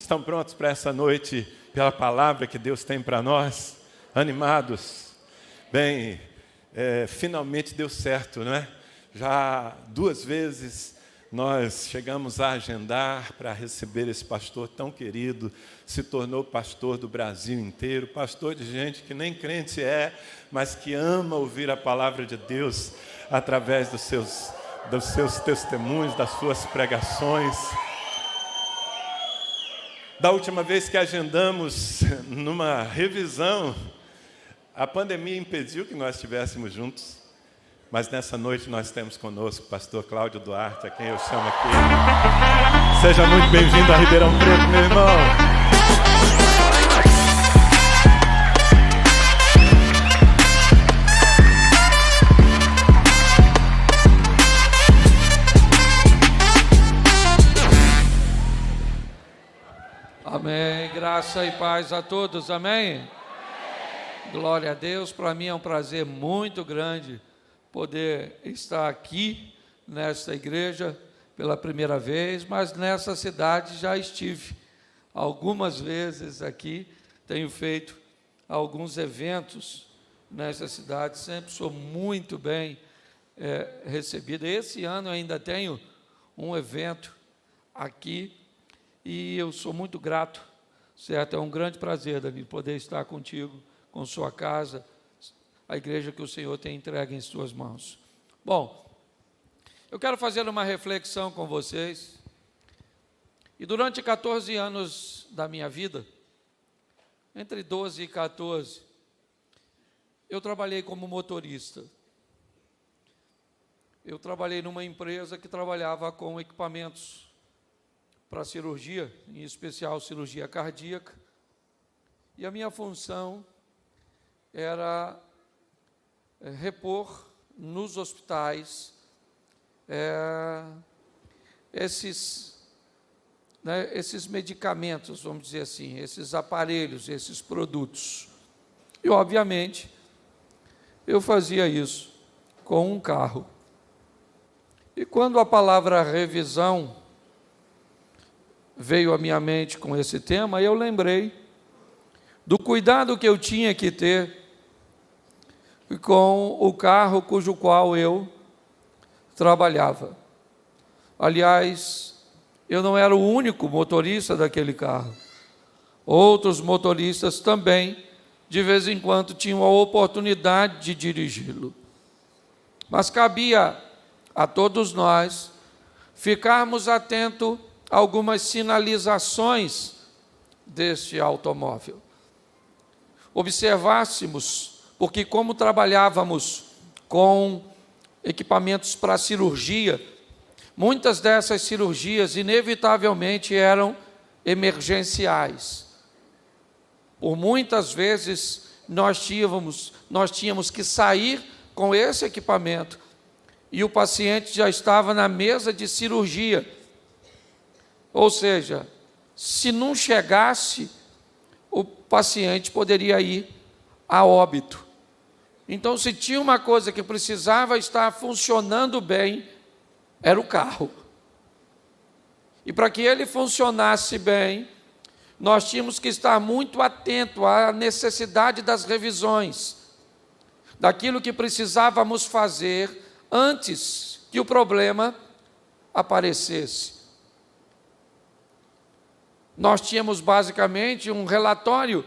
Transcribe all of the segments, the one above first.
Estão prontos para essa noite, pela palavra que Deus tem para nós? Animados? Bem, finalmente deu certo, não é? Já 2 vezes nós chegamos a agendar para receber esse pastor tão querido, se tornou pastor do Brasil inteiro, pastor de gente que nem crente é, mas que ama ouvir a palavra de Deus através dos seus testemunhos, das suas pregações. Da última vez que agendamos numa revisão, a pandemia impediu que nós estivéssemos juntos, mas nessa noite nós temos conosco o pastor Cláudio Duarte, a quem eu chamo aqui. Seja muito bem-vindo a Ribeirão Preto, meu irmão. Amém, graça e paz a todos, amém? Glória a Deus, para mim é um prazer muito grande poder estar aqui nesta igreja pela primeira vez, mas nessa cidade já estive algumas vezes aqui, tenho feito alguns eventos nessa cidade, sempre sou muito bem recebido. Esse ano eu ainda tenho um evento aqui, e eu sou muito grato, certo? É um grande prazer, Danilo, poder estar contigo, com sua casa, a igreja que o Senhor tem entregue em suas mãos. Bom, eu quero fazer uma reflexão com vocês. E durante 14 anos da minha vida, entre 12 e 14, eu trabalhei como motorista. Eu trabalhei numa empresa que trabalhava com equipamentos para cirurgia, em especial cirurgia cardíaca, e a minha função era repor nos hospitais esses medicamentos, vamos dizer assim, esses aparelhos, esses produtos. E, obviamente, eu fazia isso com um carro. E quando a palavra revisão veio à minha mente com esse tema, eu lembrei do cuidado que eu tinha que ter com o carro cujo qual eu trabalhava. Aliás, eu não era o único motorista daquele carro. Outros motoristas também, de vez em quando, tinham a oportunidade de dirigi-lo. Mas cabia a todos nós ficarmos atentos algumas sinalizações deste automóvel. Observássemos, porque como trabalhávamos com equipamentos para cirurgia, muitas dessas cirurgias inevitavelmente eram emergenciais. Por muitas vezes nós tínhamos que sair com esse equipamento e o paciente já estava na mesa de cirurgia. Ou seja, se não chegasse, o paciente poderia ir a óbito. Então, se tinha uma coisa que precisava estar funcionando bem, era o carro. E para que ele funcionasse bem, nós tínhamos que estar muito atentos à necessidade das revisões, daquilo que precisávamos fazer antes que o problema aparecesse. Nós tínhamos basicamente um relatório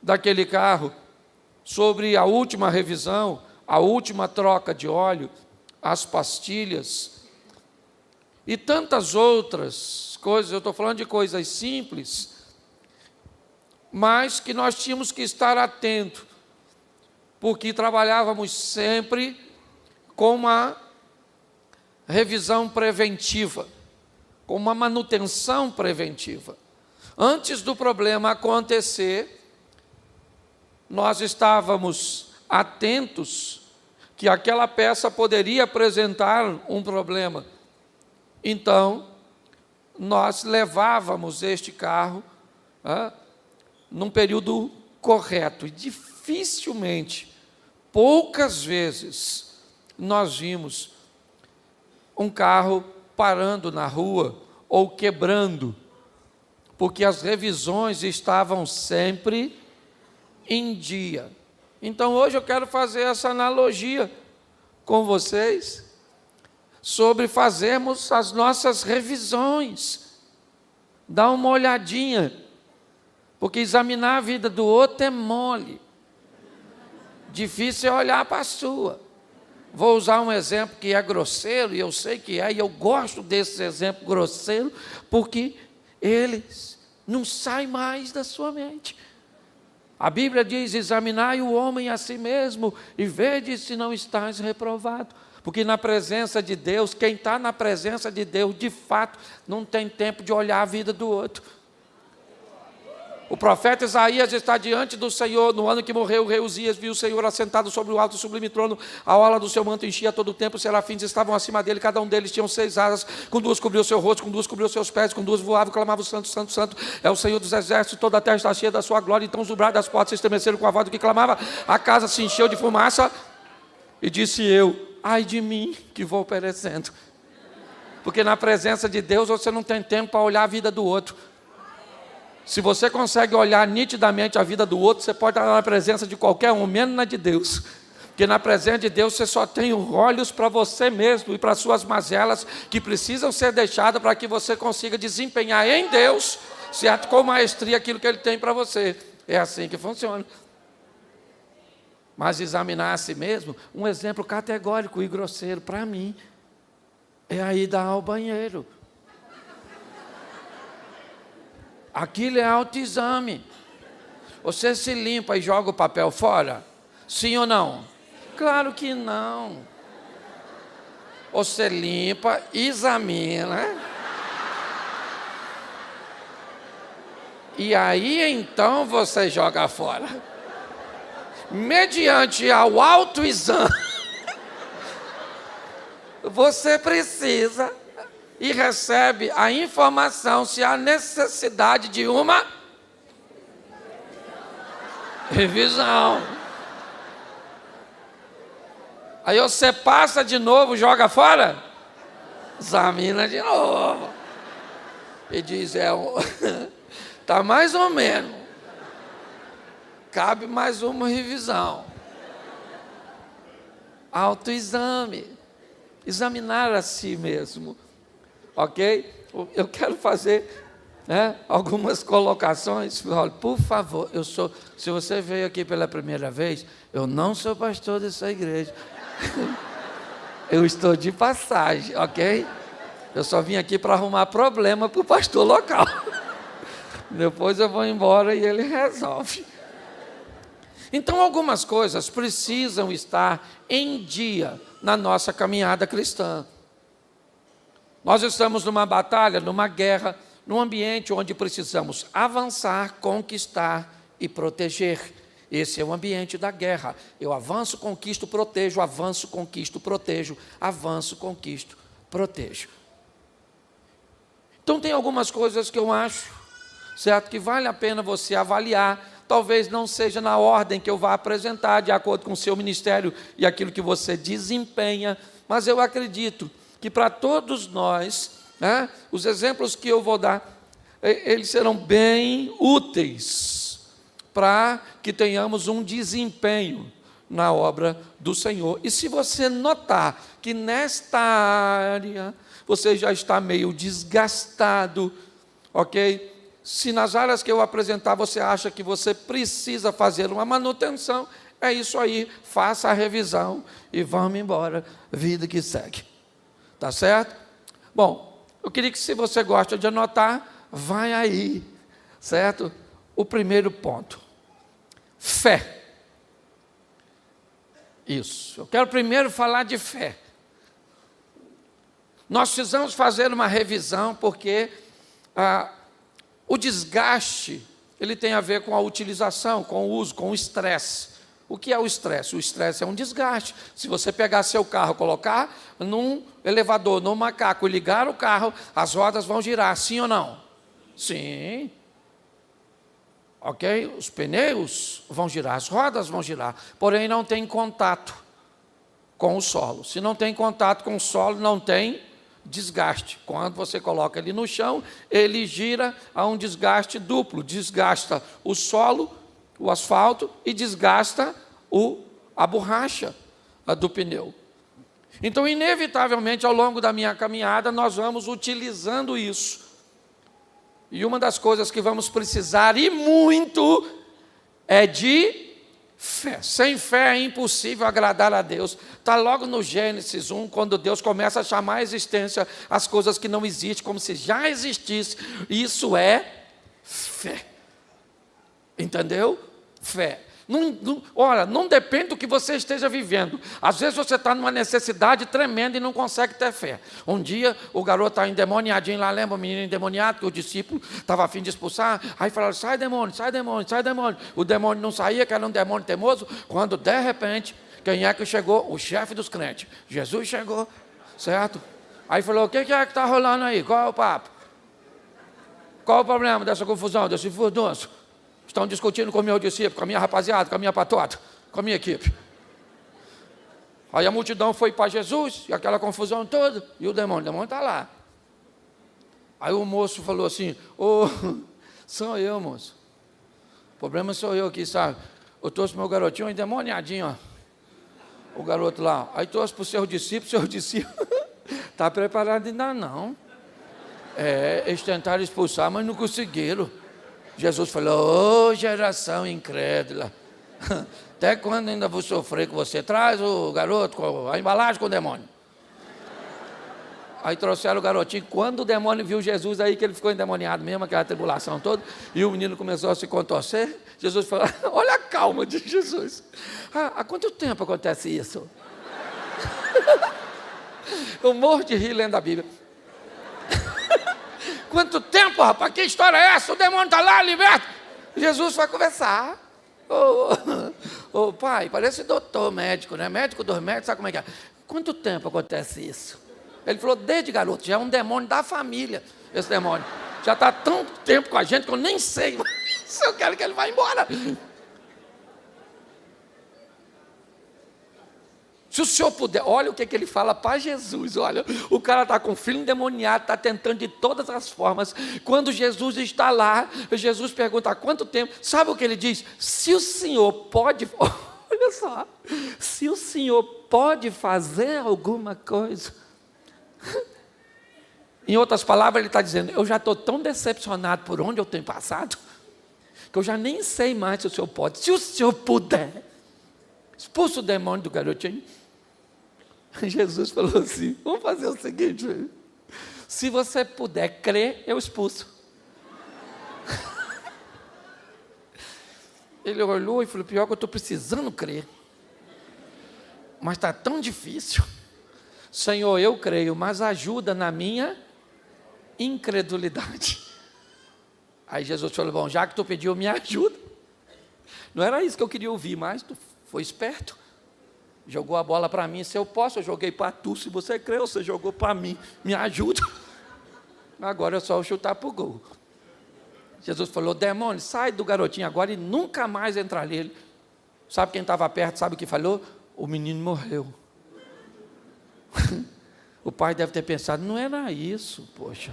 daquele carro sobre a última revisão, a última troca de óleo, as pastilhas e tantas outras coisas. Eu estou falando de coisas simples, mas que nós tínhamos que estar atentos, porque trabalhávamos sempre com uma revisão preventiva, com uma manutenção preventiva. Antes do problema acontecer, nós estávamos atentos que aquela peça poderia apresentar um problema. Então, nós levávamos este carro num período correto. E dificilmente, poucas vezes, nós vimos um carro parando na rua ou quebrando porque as revisões estavam sempre em dia. Então hoje eu quero fazer essa analogia com vocês sobre fazermos as nossas revisões. Dá uma olhadinha, porque examinar a vida do outro é mole. Difícil é olhar para a sua. Vou usar um exemplo que é grosseiro, e eu sei que é, e eu gosto desses exemplos grosseiros, porque eles não saem mais da sua mente. A Bíblia diz: examinai o homem a si mesmo, e vede se não estás reprovado. Porque na presença de Deus, quem está na presença de Deus, de fato, não tem tempo de olhar a vida do outro. O profeta Isaías está diante do Senhor, no ano que morreu o rei Uzias, viu o Senhor assentado sobre o alto e sublime trono, a orla do seu manto enchia todo o tempo, os serafins estavam acima dele, cada um deles tinha 6 asas, com 2 cobriu o seu rosto, com 2 cobriu os seus pés, com 2 voava e clamava: santo, santo, santo, é o Senhor dos exércitos, toda a terra está cheia da sua glória. Então os umbrais das portas se estremeceram com a voz do que clamava, a casa se encheu de fumaça, e disse eu: ai de mim, que vou perecendo. Porque na presença de Deus você não tem tempo para olhar a vida do outro. Se você consegue olhar nitidamente a vida do outro, você pode estar na presença de qualquer um, menos na de Deus. Porque na presença de Deus você só tem olhos para você mesmo e para as suas mazelas que precisam ser deixadas para que você consiga desempenhar em Deus, certo, com maestria, aquilo que Ele tem para você. É assim que funciona. Mas examinar a si mesmo, um exemplo categórico e grosseiro para mim, é a ida ao banheiro. Aquilo é autoexame. Você se limpa e joga o papel fora? Sim ou não? Claro que não. Você limpa, examina. E aí então você joga fora. Mediante ao autoexame, você precisa e recebe a informação se há necessidade de uma revisão. Aí você passa de novo, joga fora, examina de novo e diz: tá mais ou menos, cabe mais uma revisão. Autoexame, examinar a si mesmo. Ok? Eu quero fazer algumas colocações. Olha, por favor, se você veio aqui pela primeira vez, eu não sou pastor dessa igreja. Eu estou de passagem, ok? Eu só vim aqui para arrumar problema para o pastor local. Depois eu vou embora e ele resolve. Então, algumas coisas precisam estar em dia na nossa caminhada cristã. Nós estamos numa batalha, numa guerra, num ambiente onde precisamos avançar, conquistar e proteger. Esse é o ambiente da guerra. Eu avanço, conquisto, protejo, avanço, conquisto, protejo, avanço, conquisto, protejo. Então tem algumas coisas que eu acho, certo, que vale a pena você avaliar. Talvez não seja na ordem que eu vá apresentar, de acordo com o seu ministério e aquilo que você desempenha, mas eu acredito que para todos nós, os exemplos que eu vou dar, eles serão bem úteis para que tenhamos um desempenho na obra do Senhor. E se você notar que nesta área você já está meio desgastado, ok? Se nas áreas que eu apresentar você acha que você precisa fazer uma manutenção, é isso aí, faça a revisão e vamos embora, vida que segue. Tá certo? Bom, eu queria que, se você gosta de anotar, vai aí, certo? O primeiro ponto, fé. Isso, eu quero primeiro falar de fé. Nós precisamos fazer uma revisão, porque o desgaste, ele tem a ver com a utilização, com o uso, com o estresse. O que é o estresse? O estresse é um desgaste. Se você pegar seu carro, colocar num elevador, num macaco e ligar o carro, as rodas vão girar, sim ou não? Sim. Ok? Os pneus vão girar, as rodas vão girar, porém não tem contato com o solo. Se não tem contato com o solo, não tem desgaste. Quando você coloca ele no chão, ele gira a um desgaste duplo. Desgasta o solo, o asfalto, e desgasta a borracha do pneu. Então, inevitavelmente, ao longo da minha caminhada, nós vamos utilizando isso. E uma das coisas que vamos precisar, e muito, é de fé. Sem fé é impossível agradar a Deus. Está logo no Gênesis 1, quando Deus começa a chamar à existência as coisas que não existem, como se já existisse. Isso é fé. Entendeu? Fé. Olha, não depende do que você esteja vivendo. Às vezes você está numa necessidade tremenda e não consegue ter fé. Um dia o garoto está endemoniadinho lá, lembra o menino endemoniado que o discípulo estava a fim de expulsar? Aí falaram, sai demônio, sai demônio, sai demônio. O demônio não saía, que era um demônio teimoso. Quando de repente, quem é que chegou? O chefe dos crentes. Jesus chegou, certo? Aí falou, o que é que está rolando aí? Qual é o papo? Qual é o problema dessa confusão, desse furdunço? Estão discutindo com o meu discípulo, com a minha rapaziada, com a minha patota, com a minha equipe. Aí a multidão foi para Jesus, e aquela confusão toda, e o demônio está lá. Aí o moço falou assim, sou eu, moço. O problema sou eu aqui, sabe? Eu trouxe meu garotinho endemoniadinho, ó. O garoto lá. Aí trouxe para o seu discípulo está preparado ainda não. Eles tentaram expulsar, mas não conseguiram. Jesus falou, geração incrédula, até quando ainda vou sofrer com você? Traz o garoto, a embalagem com o demônio. Aí trouxeram o garotinho. Quando o demônio viu Jesus, aí que ele ficou endemoniado mesmo, aquela tribulação toda, e o menino começou a se contorcer. Jesus falou, olha a calma de Jesus. Há quanto tempo acontece isso? Eu morro de rir lendo a Bíblia. Quanto tempo, rapaz? Que história é essa? O demônio está lá, liberto. Jesus vai conversar. Pai, parece doutor, médico, né? Médico dos médicos, sabe como é que é? Quanto tempo acontece isso? Ele falou, desde garoto, já é um demônio da família, esse demônio. Já está há tanto tempo com a gente que eu nem sei se eu quero que ele vá embora. Se o senhor puder, olha o que ele fala para Jesus, olha, o cara está com o filho endemoniado, está tentando de todas as formas. Quando Jesus está lá, Jesus pergunta há quanto tempo, sabe o que ele diz? Se o senhor pode, olha só, se o senhor pode fazer alguma coisa. Em outras palavras, ele está dizendo, eu já estou tão decepcionado por onde eu tenho passado, que eu já nem sei mais se o senhor pode. Se o senhor puder, expulsa o demônio do garotinho. Jesus falou assim, vamos fazer o seguinte, se você puder crer, eu expulso. Ele olhou e falou, pior que eu estou precisando crer, mas está tão difícil. Senhor, eu creio, mas ajuda na minha incredulidade. Aí Jesus falou, bom, já que tu pediu, me ajuda. Não era isso que eu queria ouvir, mas tu foi esperto. Jogou a bola para mim, se eu posso, eu joguei para tu, se você creu, você jogou para mim, me ajuda. Agora é só eu chutar para o gol. Jesus falou, demônio, sai do garotinho agora e nunca mais entra nele. Sabe quem estava perto, sabe o que falou? O menino morreu. O pai deve ter pensado, não era isso, poxa.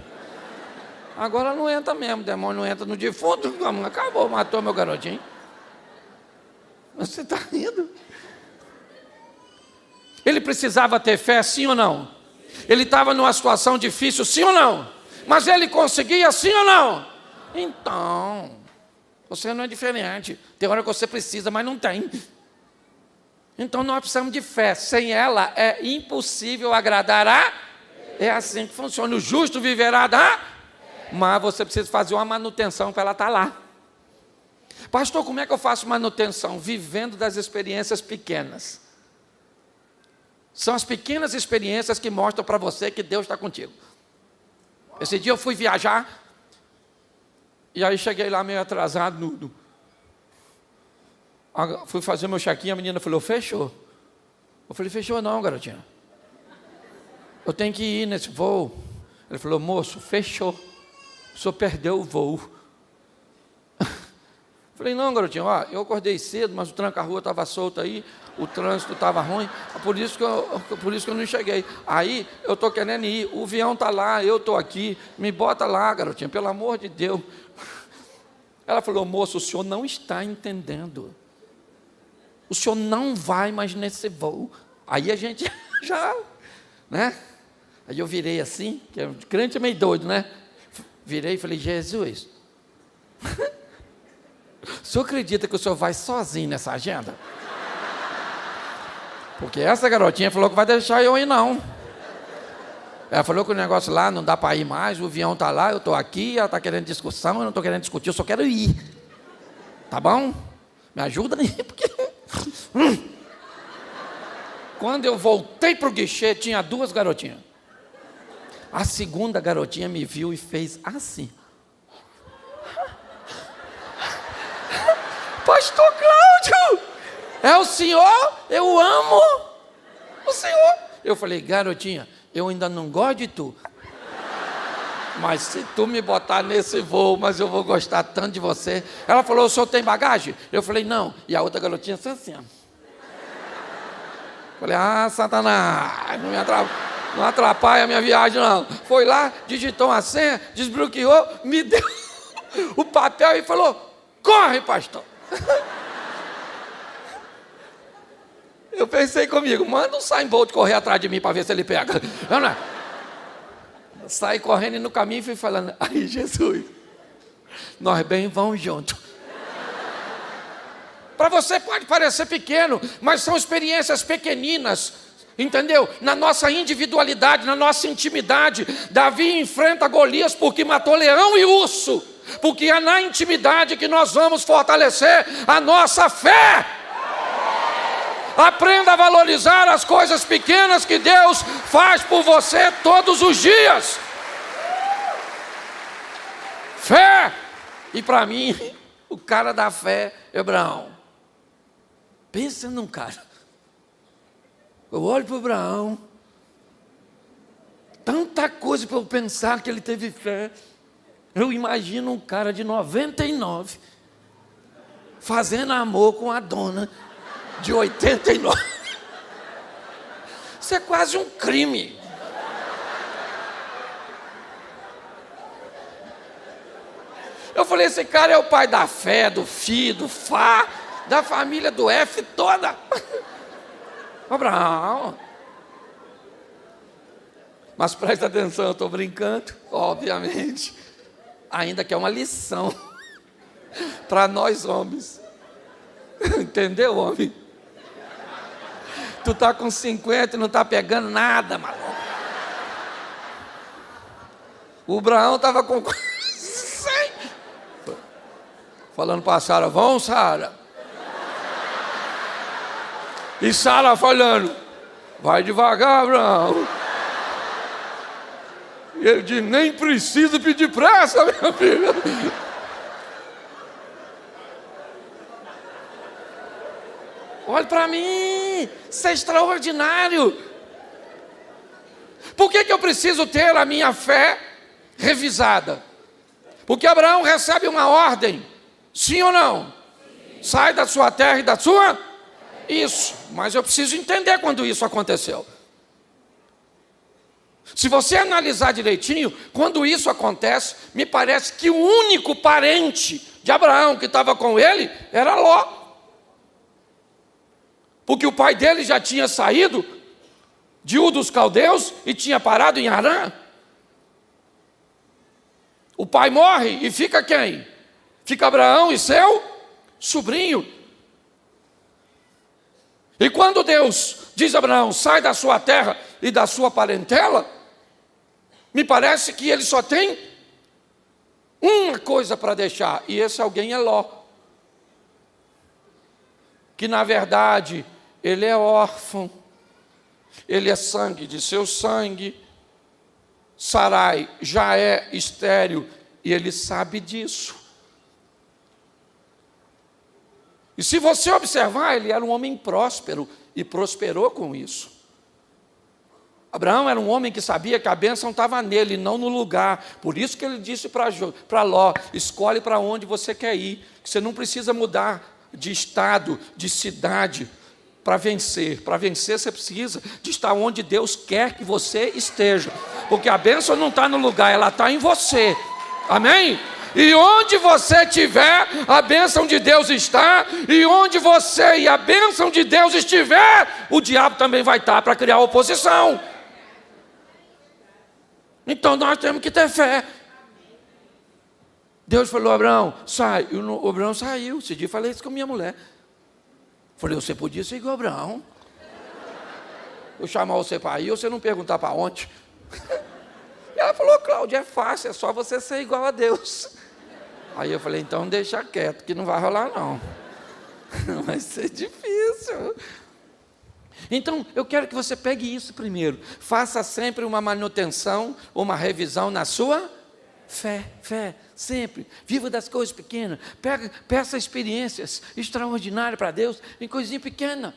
Agora não entra mesmo, o demônio não entra no defunto, acabou, matou meu garotinho. Você está rindo? Ele precisava ter fé, sim ou não? Ele estava numa situação difícil, sim ou não? Mas ele conseguia, sim ou não? Então, você não é diferente. Tem hora que você precisa, mas não tem. Então nós precisamos de fé. Sem ela é impossível agradar a... É assim que funciona. O justo viverá da... Mas você precisa fazer uma manutenção para ela estar lá. Pastor, como é que eu faço manutenção? Vivendo das experiências pequenas. São as pequenas experiências que mostram para você que Deus está contigo. Esse dia eu fui viajar, e aí cheguei lá meio atrasado, fui fazer meu check-in, a menina falou, fechou. Eu falei, fechou não, garotinha. Eu tenho que ir nesse voo. Ele falou, moço, fechou. O senhor perdeu o voo. Falei, não, garotinho, ó, eu acordei cedo, mas o tranca-rua estava solto aí, o trânsito estava ruim, por isso que eu não cheguei. Aí eu estou querendo ir, o avião está lá, eu estou aqui, me bota lá, garotinha, pelo amor de Deus. Ela falou, moço, o senhor não está entendendo. O senhor não vai mais nesse voo. Aí a gente já, né? Aí eu virei assim, que o crente é meio doido, né? Virei e falei, Jesus, o senhor acredita que o senhor vai sozinho nessa agenda? Porque essa garotinha falou que vai deixar eu ir, não. Ela falou que o negócio lá não dá para ir mais, o avião está lá, eu estou aqui, ela está querendo discussão, eu não estou querendo discutir, eu só quero ir. Tá bom? Me ajuda aí, porque... Quando eu voltei para o guichê, tinha 2 garotinhas. A segunda garotinha me viu e fez assim. Pastor Cláudio, é o senhor? Eu amo o senhor. Eu falei, garotinha, eu ainda não gosto de tu. Mas se tu me botar nesse voo, mas eu vou gostar tanto de você. Ela falou, o senhor tem bagagem? Eu falei, não. E a outra garotinha assim, ó. Falei, Satanás, não atrapalha a minha viagem, não. Foi lá, digitou uma senha, desbloqueou, me deu o papel e falou, corre, pastor. Eu pensei comigo, manda um Usain Bolt correr atrás de mim para ver se ele pega. Saí correndo e no caminho fui falando, aí Jesus, nós bem vamos juntos. Para você pode parecer pequeno, mas são experiências pequeninas, entendeu? Na nossa individualidade, na nossa intimidade. Davi enfrenta Golias porque matou leão e urso, porque é na intimidade que nós vamos fortalecer a nossa fé. Aprenda a valorizar as coisas pequenas que Deus faz por você todos os dias. Fé. E para mim, o cara da fé é Abraão. Pensa num cara. Eu olho para o Abraão, tanta coisa para eu pensar que ele teve fé. Eu imagino um cara de 99 fazendo amor com a dona de 89. Isso é quase um crime. Eu falei, esse cara é o pai da fé, do Fi, do Fá, da família do F toda. Abraão. Mas presta atenção, eu estou brincando, obviamente. Ainda que é uma lição para nós homens. Entendeu, homem? Tu tá com 50 e não tá pegando nada, maluco. O Abraão estava com 100. Falando para Sara, vamos, Sara. E Sara falando, vai devagar, Abraão. E ele diz, nem precisa pedir pressa, minha filha. Olha para mim, isso é extraordinário. Por que eu preciso ter a minha fé revisada? Porque Abraão recebe uma ordem, sim ou não? Sim. Sai da sua terra e da sua... Isso, mas eu preciso entender quando isso aconteceu. Se você analisar direitinho, quando isso acontece, me parece que o único parente de Abraão que estava com ele era Ló. Porque o pai dele já tinha saído de Ur dos Caldeus e tinha parado em Harã. O pai morre e fica quem? Fica Abraão e seu sobrinho. E quando Deus diz a Abraão, sai da sua terra e da sua parentela, me parece que ele só tem uma coisa para deixar, e esse alguém é Ló. Que na verdade, ele é órfão, ele é sangue de seu sangue, Sarai já é estéril, e ele sabe disso. E se você observar, ele era um homem próspero e prosperou com isso. Abraão era um homem que sabia que a bênção estava nele, não no lugar. Por isso que ele disse para Ló, escolhe para onde você quer ir. Que você não precisa mudar de estado, de cidade, para vencer. Para vencer você precisa de estar onde Deus quer que você esteja. Porque a bênção não está no lugar, ela está em você. Amém? E onde você estiver, a bênção de Deus está. E onde você e a bênção de Deus estiver, o diabo também vai estar para criar oposição. Então nós temos que ter fé. Deus falou, Abraão, sai. E o Abraão saiu. Esse dia eu falei isso com a minha mulher. Falei, você podia ser igual a Abraão. Eu chamar você para ir, você não perguntar para onde. E ela falou, Cláudia, é fácil, é só você ser igual a Deus. Aí eu falei, então deixa quieto, que não vai rolar não. Vai ser difícil. Então, eu quero que você pegue isso primeiro. Faça sempre uma manutenção, uma revisão na sua fé, sempre. Viva das coisas pequenas. Peça experiências extraordinárias para Deus em coisinha pequena.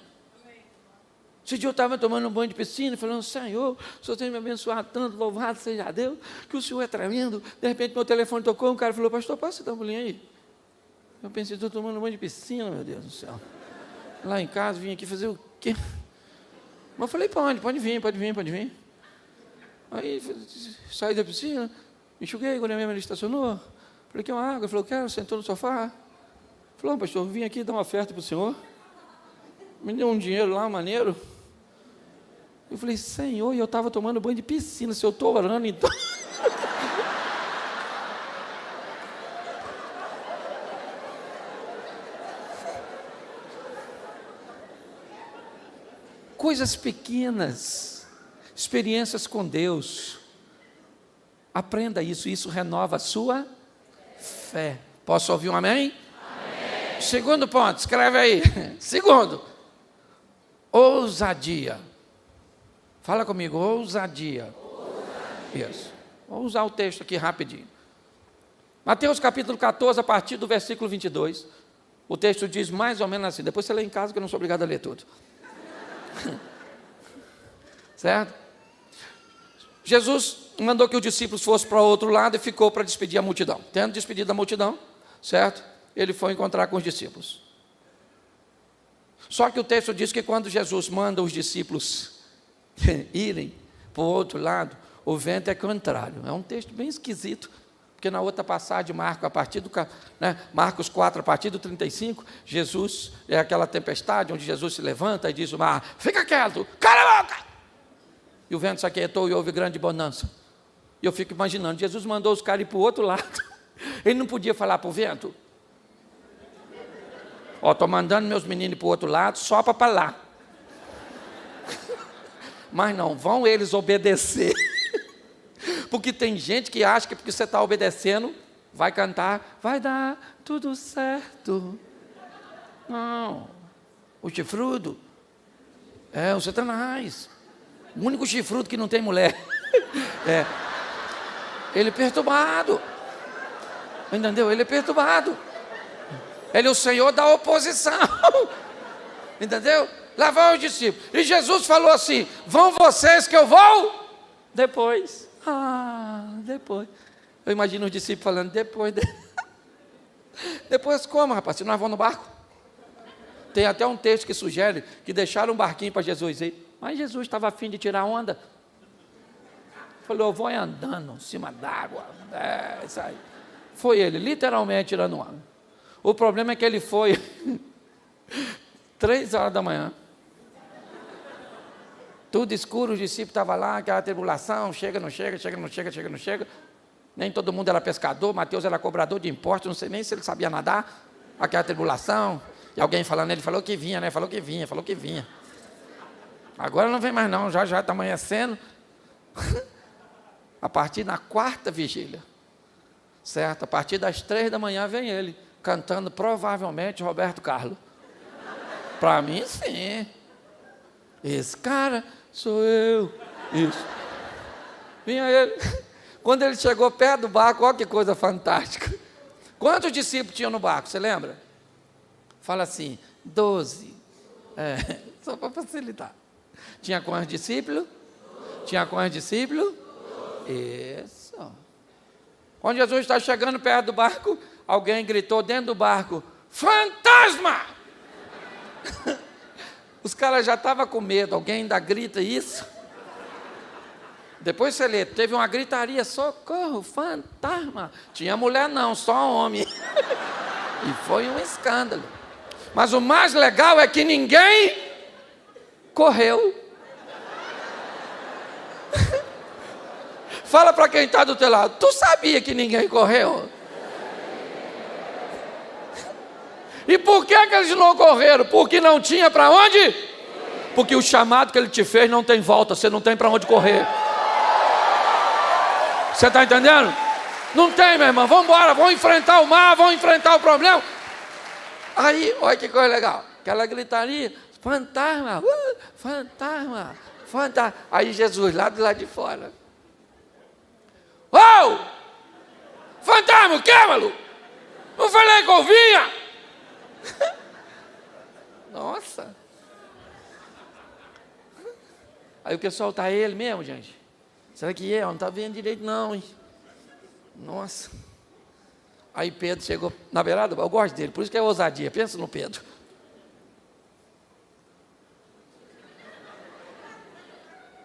Esse dia eu estava tomando um banho de piscina, falando, Senhor, o Senhor tem me abençoado tanto, louvado seja Deus, que o Senhor é tremendo. De repente, meu telefone tocou, um cara falou, pastor, passa esse tambolim aí. Eu pensei, estou tomando um banho de piscina, meu Deus do céu. Lá em casa, vim aqui fazer o quê? Mas eu falei, pode vir. Aí, saí da piscina, me enxuguei, quando a minha mãe estacionou. Falei, quer uma água? Ele falou, quero, sentou no sofá. Falou, pastor, vim aqui dar uma oferta para o senhor. Me deu um dinheiro lá, maneiro. Eu falei, Senhor, e eu estava tomando banho de piscina, se eu estou orando, então... Coisas pequenas, experiências com Deus. Aprenda isso, isso renova a sua fé. Posso ouvir um amém? Amém. Segundo ponto, escreve aí. Segundo, ousadia. Fala comigo, ousadia. Isso. Vou usar o texto aqui rapidinho. Mateus capítulo 14, a partir do versículo 22. O texto diz mais ou menos assim. Depois você lê em casa, que eu não sou obrigado a ler tudo. Certo? Jesus mandou que os discípulos fossem para o outro lado e ficou para despedir a multidão. Tendo despedido a multidão, certo? Ele foi encontrar com os discípulos. Só que o texto diz que quando Jesus manda os discípulos irem para o outro lado, o vento é contrário. É um texto bem esquisito, porque na outra passagem, Marcos 4, a partir do 35, Jesus, é aquela tempestade onde Jesus se levanta e diz o mar, fica quieto, cala a boca! E o vento se aquietou e houve grande bonança. E eu fico imaginando, Jesus mandou os caras ir para o outro lado. Ele não podia falar para o vento, estou mandando meus meninos para o outro lado, sopra para lá. Mas não, vão eles obedecer. Porque tem gente que acha que porque você está obedecendo, vai cantar, vai dar tudo certo. Não. O chifrudo é o Satanás. O único chifrudo que não tem mulher. Ele é perturbado. Entendeu? Ele é perturbado. Ele é o Senhor da oposição. Entendeu? Lá vão os discípulos. E Jesus falou assim, vão vocês que eu vou depois. Depois. Eu imagino os discípulos falando, depois. Depois como, rapaz? Se nós vamos no barco? Tem até um texto que sugere que deixaram um barquinho para Jesus ir. Mas Jesus estava a fim de tirar onda. Falou, eu vou andando em cima d'água. Isso aí. Foi ele, literalmente tirando onda. O problema é que ele foi 3 horas da manhã. Tudo escuro, os discípulos estavam lá, aquela tribulação, chega, não chega. Nem todo mundo era pescador, Mateus era cobrador de impostos, não sei nem se ele sabia nadar. Aquela tribulação, e alguém falando, ele falou que vinha, né? Falou que vinha. Agora não vem mais não, já está amanhecendo. A partir da 4ª vigília, certo? A partir das 3 da manhã vem ele, cantando provavelmente Roberto Carlos. Para mim, sim. Esse cara sou eu. Isso. Vinha ele. Quando ele chegou perto do barco, olha que coisa fantástica. Quantos discípulos tinham no barco, você lembra? Fala assim, 12. Só para facilitar. Tinha quantos discípulos? Tinha quantos discípulos? Isso. Quando Jesus está chegando perto do barco, alguém gritou dentro do barco: fantasma! Os caras já estavam com medo, alguém ainda grita isso. Depois você lê, teve uma gritaria: socorro, fantasma. Tinha mulher não, só homem. E foi um escândalo. Mas o mais legal é que ninguém correu. Fala para quem está do teu lado: tu sabia que ninguém correu? E por que eles não correram? Porque não tinha para onde? Porque o chamado que ele te fez não tem volta, você não tem para onde correr. Você está entendendo? Não tem, meu irmão. Vamos embora, vamos enfrentar o mar, vamos enfrentar o problema. Aí, olha que coisa legal. Aquela gritaria: fantasma, fantasma, fantasma. Aí Jesus lá do lado de fora: oh! Fantasma, o quê, maluco? Não falei que eu vinha? Nossa. Aí o pessoal está ele mesmo, gente. Será que é? Não está vendo direito não, hein? Nossa. Aí Pedro chegou na beirada, eu gosto dele, por isso que é ousadia. Pensa no Pedro.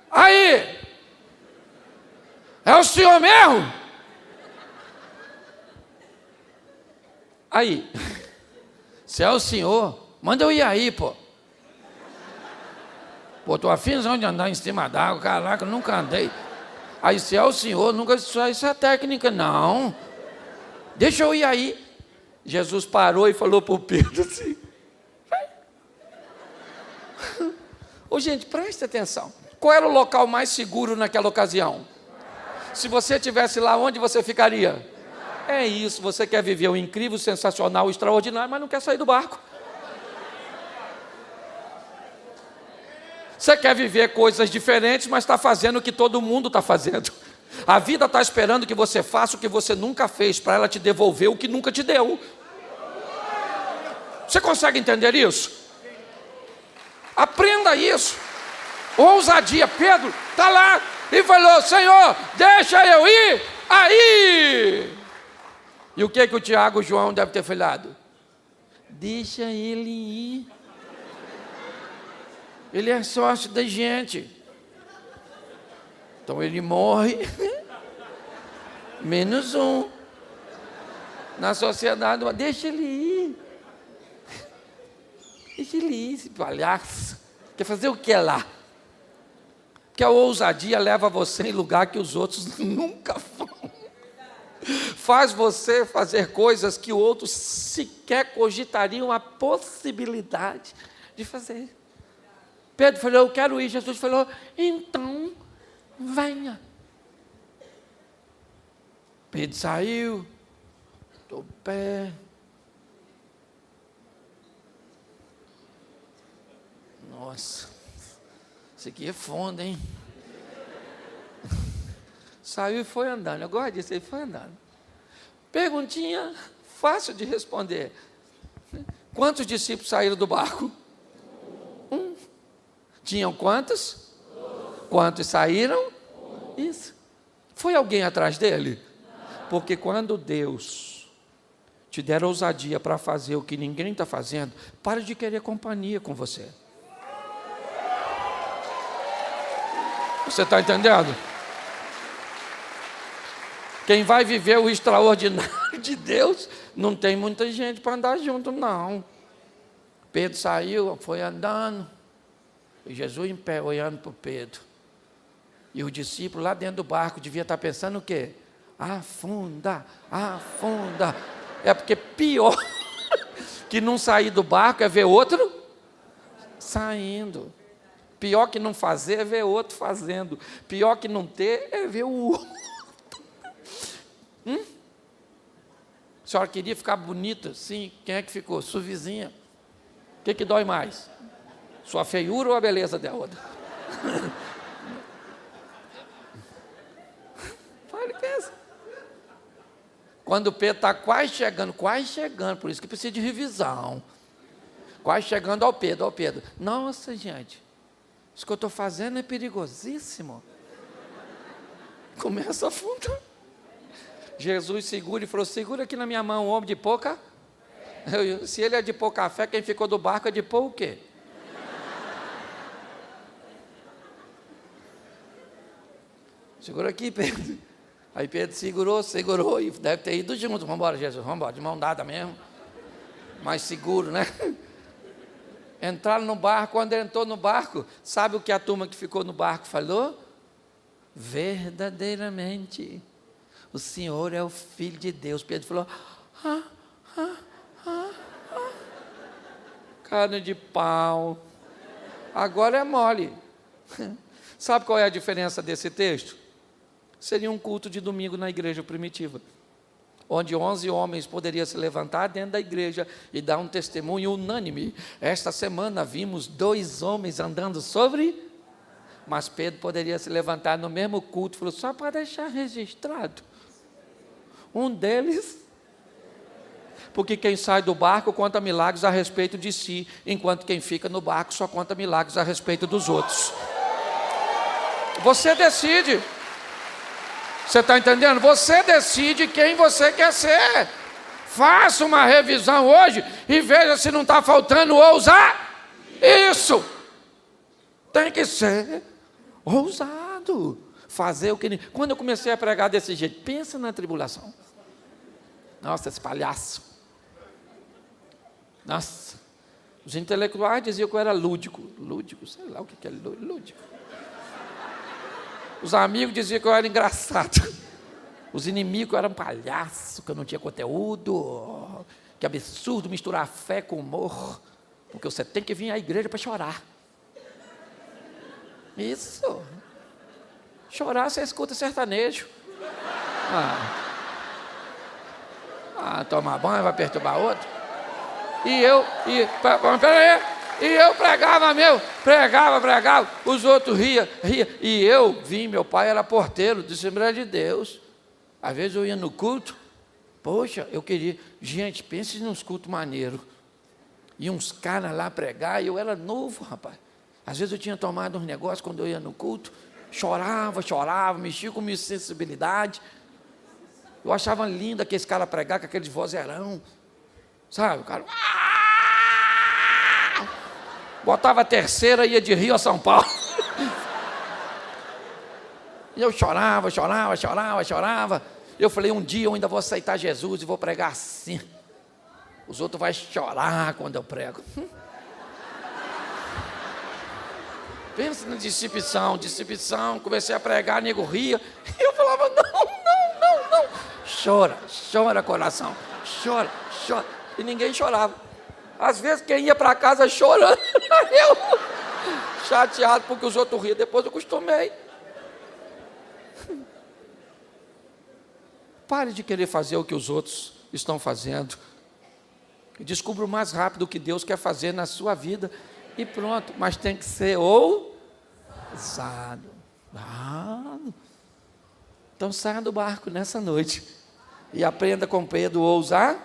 Aí, é o senhor mesmo? Aí, se é o senhor, manda eu ir aí, pô. Pô, tô afim de andar em cima d'água, caraca, eu nunca andei. Aí, se é o senhor, nunca, isso é técnica, não. Deixa eu ir aí. Jesus parou e falou para o Pedro assim: vai. Ô, gente, presta atenção. Qual era o local mais seguro naquela ocasião? Se você estivesse lá, onde você ficaria? É isso, você quer viver o incrível, sensacional, extraordinário, mas não quer sair do barco. Você quer viver coisas diferentes, mas está fazendo o que todo mundo está fazendo. A vida está esperando que você faça o que você nunca fez, para ela te devolver o que nunca te deu. Você consegue entender isso? Aprenda isso. Ousadia. Pedro está lá e falou: Senhor, deixa eu ir aí. E o que o Tiago e o João devem ter falado? Deixa ele ir. Ele é sócio da gente. Então ele morre. Menos um. Na sociedade, deixa ele ir. Deixa ele ir, esse palhaço. Quer fazer o que lá? Porque a ousadia leva você em lugar que os outros nunca vão. Faz você fazer coisas que outros sequer cogitariam a possibilidade de fazer. Pedro falou: eu quero ir. Jesus falou: então venha. Pedro saiu do pé. Nossa, isso aqui é fundo, hein? Saiu e foi andando. Eu gosto disso, ele foi andando. Perguntinha fácil de responder. Quantos discípulos saíram do barco? Um. Tinham quantos? Quantos saíram? Isso. Foi alguém atrás dele? Porque quando Deus te der ousadia para fazer o que ninguém está fazendo, pare de querer companhia com você. Você está entendendo? Quem vai viver o extraordinário de Deus, não tem muita gente para andar junto, não. Pedro saiu, foi andando, e Jesus em pé, olhando para o Pedro. E o discípulo lá dentro do barco devia estar pensando o quê? Afunda, afunda. É porque pior que não sair do barco é ver outro saindo. Pior que não fazer é ver outro fazendo. Pior que não ter é ver o outro. A senhora queria ficar bonita? Sim. Quem é que ficou? Sua vizinha. O que dói mais? Sua feiura ou a beleza da outra? Fale, pensa. Quando o Pedro está quase chegando, por isso que precisa de revisão. Quase chegando ao Pedro. Nossa, gente, isso que eu estou fazendo é perigosíssimo. Começa a afundar. Jesus segura e falou, segura aqui na minha mão, homem de pouca. Se ele é de pouca fé, quem ficou do barco é de pouco o quê? Segura aqui, Pedro. Aí Pedro segurou e deve ter ido junto. Vamos embora, Jesus, vamos embora, de mão dada mesmo. Mais seguro, né? Entraram no barco, quando entrou no barco, sabe o que a turma que ficou no barco falou? Verdadeiramente, o Senhor é o Filho de Deus. Pedro falou, carne de pau, agora é mole. Sabe qual é a diferença desse texto? Seria um culto de domingo na igreja primitiva, onde 11 homens poderiam se levantar dentro da igreja e dar um testemunho unânime. Esta semana vimos 2 homens andando sobre, mas Pedro poderia se levantar no mesmo culto e falou, só para deixar registrado, um deles, porque quem sai do barco conta milagres a respeito de si, enquanto quem fica no barco só conta milagres a respeito dos outros. Você decide. Você está entendendo? Você decide quem você quer ser. Faça uma revisão hoje e veja se não está faltando ousar. Isso. Tem que ser ousado. Fazer o que... Quando eu comecei a pregar desse jeito, pensa na tribulação. Nossa, esse palhaço. Nossa. Os intelectuais diziam que eu era lúdico. Lúdico, sei lá o que é lúdico. Os amigos diziam que eu era engraçado. Os inimigos eram palhaço, que eu não tinha conteúdo. Que absurdo misturar fé com humor. Porque você tem que vir à igreja para chorar. Isso. Chorar, você escuta sertanejo. Tomar banho, vai perturbar outro. Peraí. E eu pregava pregava, os outros riam. E eu vim, meu pai era porteiro de Assembleia de Deus. Às vezes eu ia no culto, poxa, eu queria, gente, pense nos cultos maneiros. E uns caras lá pregar, e eu era novo, rapaz. Às vezes eu tinha tomado uns negócios quando eu ia no culto, chorava, mexia com minha sensibilidade. Eu achava lindo aqueles caras pregar com aqueles vozeirão, sabe, o cara... Botava a terceira e ia de Rio a São Paulo. E eu chorava. Eu falei, um dia eu ainda vou aceitar Jesus e vou pregar assim. Os outros vão chorar quando eu prego. Pensa na decepção. Comecei a pregar, nego ria. E eu falava, não. Chora coração. Chora. E ninguém chorava. Às vezes quem ia para casa chorando, eu chateado porque os outros riam, depois eu acostumei. Pare de querer fazer o que os outros estão fazendo. Descubra o mais rápido o que Deus quer fazer na sua vida e pronto. Mas tem que ser ousado. Então saia do barco nessa noite e aprenda com Pedro a ousar.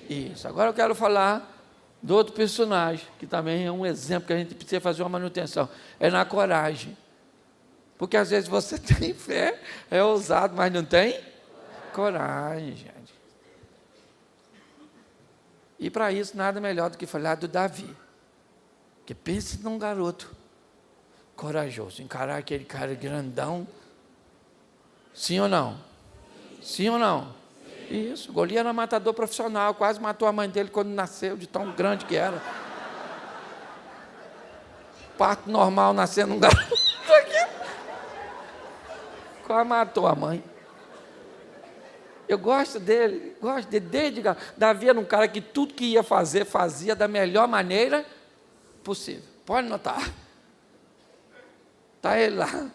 Isso. Agora eu quero falar do outro personagem, que também é um exemplo que a gente precisa fazer uma manutenção, é na coragem. Porque às vezes você tem fé, é ousado, mas não tem coragem, gente. E para isso, nada melhor do que falar do Davi. Porque pense num garoto corajoso, encarar aquele cara grandão. Sim ou não? Sim ou não? Isso, Golias era matador profissional, quase matou a mãe dele quando nasceu, de tão grande que era. Parto normal, nascendo um garoto aqui. Quase matou a mãe. Eu gosto dele, desde Davi era um cara que tudo que ia fazer, fazia da melhor maneira possível. Pode notar. Está ele lá,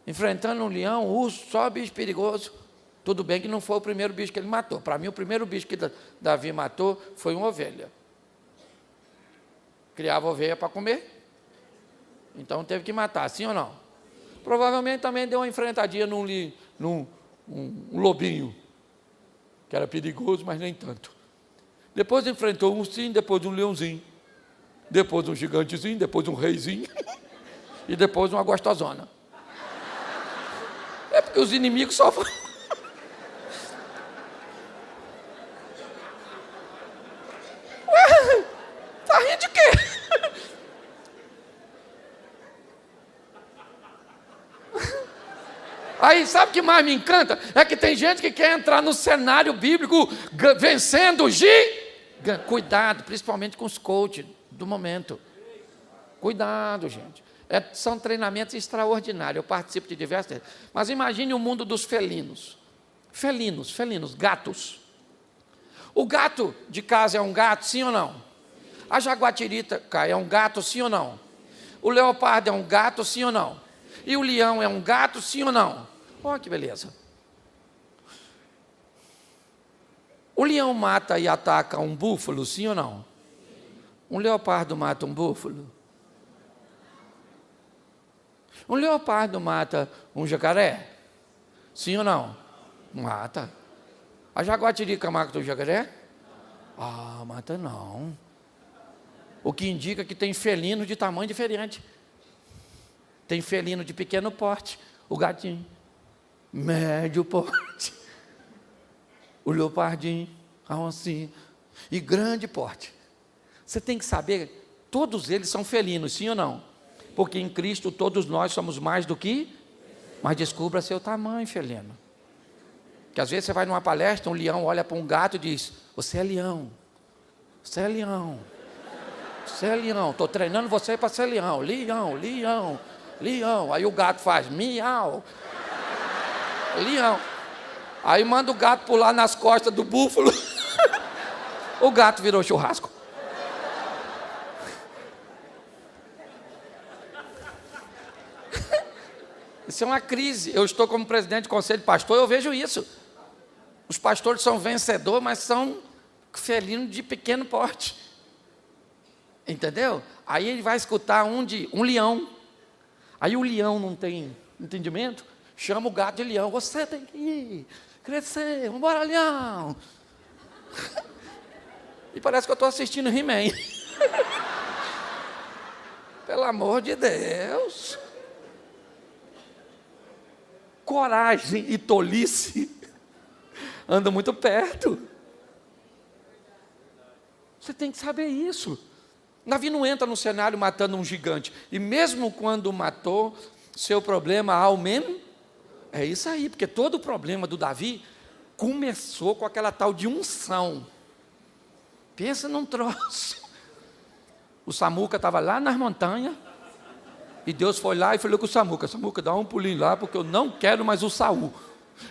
enfrentando um leão, um urso, só bicho perigoso. Tudo bem que não foi o primeiro bicho que ele matou. Para mim, o primeiro bicho que Davi matou foi uma ovelha. Criava ovelha para comer. Então, teve que matar, sim ou não? Provavelmente também deu uma enfrentadinha num lobinho, que era perigoso, mas nem tanto. Depois enfrentou um ursinho, depois um leãozinho. Depois um gigantezinho, depois um reizinho. E depois uma gostosona. porque os inimigos só vão... Ué, tá rindo de quê? Aí, sabe o que mais me encanta? É que tem gente que quer entrar no cenário bíblico vencendo Cuidado, principalmente com os coaches do momento. Cuidado, gente. São treinamentos extraordinários. Eu participo de diversos. Mas imagine o mundo dos felinos. Felinos, gatos. O gato de casa é um gato, sim ou não? A jaguatirica é um gato, sim ou não? O leopardo é um gato, sim ou não? E o leão é um gato, sim ou não? Olha que beleza. O leão mata e ataca um búfalo, sim ou não? Um leopardo mata um búfalo? Um leopardo mata um jacaré? Sim ou não? Mata. A jaguatirica mata o jacaré? Ah, mata não. O que indica que tem felino de tamanho diferente. Tem felino de pequeno porte, o gatinho. Médio porte. O leopardinho, a oncinha. E grande porte. Você tem que saber, todos eles são felinos, sim ou não? Porque em Cristo todos nós somos mais do que... Mas descubra seu tamanho, felino. Que às vezes você vai numa palestra, um leão olha para um gato e diz: você é leão. Você é leão. Você é leão. Estou treinando você para ser leão. Leão, leão, leão. Aí o gato faz miau. Leão. Aí manda o gato pular nas costas do búfalo. O gato virou churrasco. Isso é uma crise. Eu estou como presidente do conselho de pastor, eu vejo isso. Os pastores são vencedores, mas são felinos de pequeno porte. Entendeu? Aí ele vai escutar um leão. Aí o leão não tem entendimento, chama o gato de leão. Você tem que ir, crescer, vamos embora, leão. E parece que eu estou assistindo He-Man. Pelo amor de Deus. Coragem e tolice andam muito perto. Você tem que saber isso. Davi não entra no cenário matando um gigante. E mesmo quando matou, seu problema aumenta. É isso aí, porque todo o problema do Davi começou com aquela tal de unção. Pensa num troço. O Samuca estava lá nas montanhas. E Deus foi lá e falou com o Samuca: Samuca, dá um pulinho lá, porque eu não quero mais o Saul.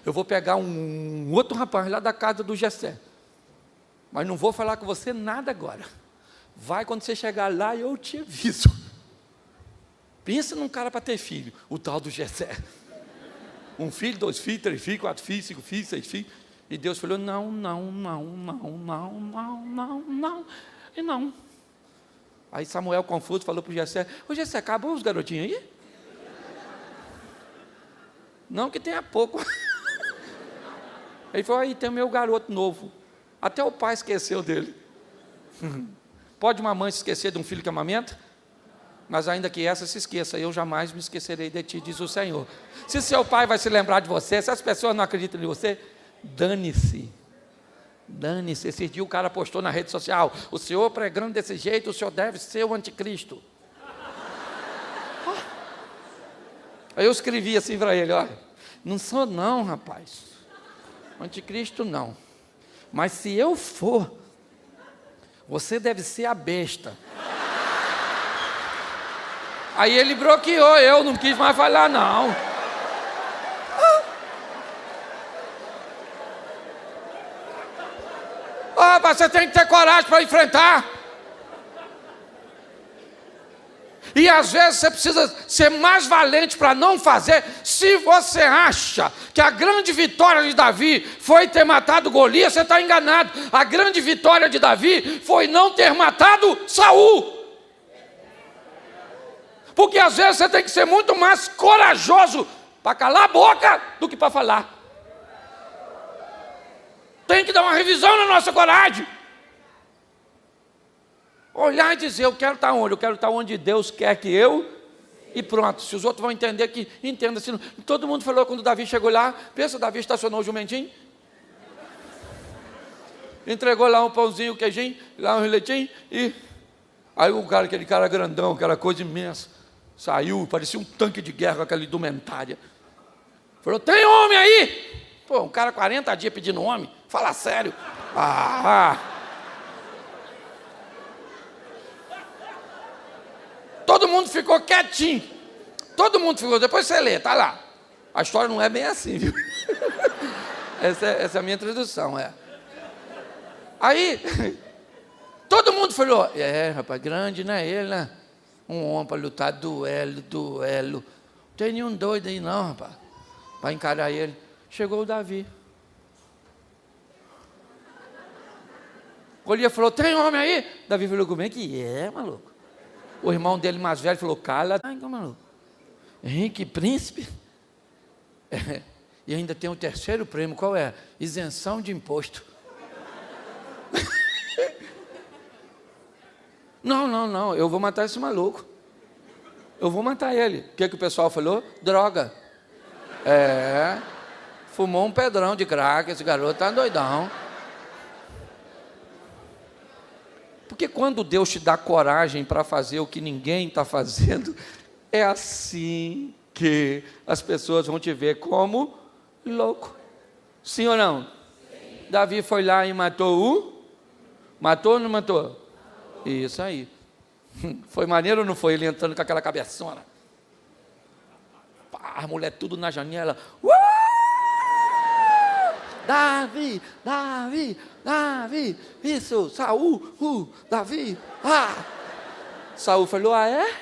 Eu vou pegar um outro rapaz lá da casa do Jessé. Mas não vou falar com você nada agora. Vai quando você chegar lá, eu te aviso. Pensa num cara para ter filho, o tal do Jessé. 1 filho, 2 filhos, 3 filhos, 4 filhos, 5 filhos, 6 filhos. E Deus falou: não. E não. Aí Samuel, confuso, falou para o Jessé: ô Jessé, acabou os garotinhos aí? Não, que tenha pouco. Ele falou: aí tem o meu garoto novo. Até o pai esqueceu dele. Pode uma mãe se esquecer de um filho que amamenta? Mas ainda que essa se esqueça, eu jamais me esquecerei de ti, diz o Senhor. Se seu pai vai se lembrar de você, se as pessoas não acreditam em você, dane-se. Dane-se. Esse dia o cara postou na rede social: o senhor pregando desse jeito, o senhor deve ser o anticristo. Aí eu escrevi assim para ele: olha, não sou não, rapaz. Anticristo não. Mas se eu for, você deve ser a besta. Aí ele bloqueou, eu não quis mais falar não. Mas você tem que ter coragem para enfrentar. E às vezes você precisa ser mais valente para não fazer. Se você acha que a grande vitória de Davi foi ter matado Golias, você está enganado. A grande vitória de Davi foi não ter matado Saul. Porque às vezes você tem que ser muito mais corajoso para calar a boca do que para falar. Tem que dar uma revisão na nossa coragem. Olhar e dizer: eu quero estar onde? Eu quero estar onde Deus quer que eu E pronto, se os outros vão entender, que entenda. Se não. Todo mundo falou quando Davi chegou lá, pensa, Davi estacionou o jumentinho, entregou lá um pãozinho, um queijinho, lá um leitinho, e aí aquele cara grandão, aquela coisa imensa, saiu, parecia um tanque de guerra com aquela indumentária. Falou, tem homem aí? Pô, um cara 40 dias pedindo homem, fala sério. Todo mundo ficou quietinho. Todo mundo ficou, depois você lê, tá lá. A história não é bem assim, viu? Essa é a minha tradução, Aí, todo mundo falou, rapaz, grande, né, ele, né? Um homem para lutar, duelo. Não tem nenhum doido aí não, rapaz, para encarar ele. Chegou o Davi. Golias falou, tem homem aí? Davi falou, como é que é, maluco? O irmão dele mais velho falou, cala, maluco. Henrique, príncipe? E ainda tem um terceiro prêmio, qual é? Isenção de imposto. Não, eu vou matar esse maluco. Eu vou matar ele. O que o pessoal falou? Droga. Fumou um pedrão de crack, esse garoto tá doidão. Porque quando Deus te dá coragem para fazer o que ninguém está fazendo, é assim que as pessoas vão te ver como louco. Sim ou não? Sim. Davi foi lá e matou Matou ou não matou? Isso aí. Foi maneiro ou não foi? Ele entrando com aquela cabeçona. A mulher tudo na janela. Davi, isso, Saul, Davi, Saul falou, é?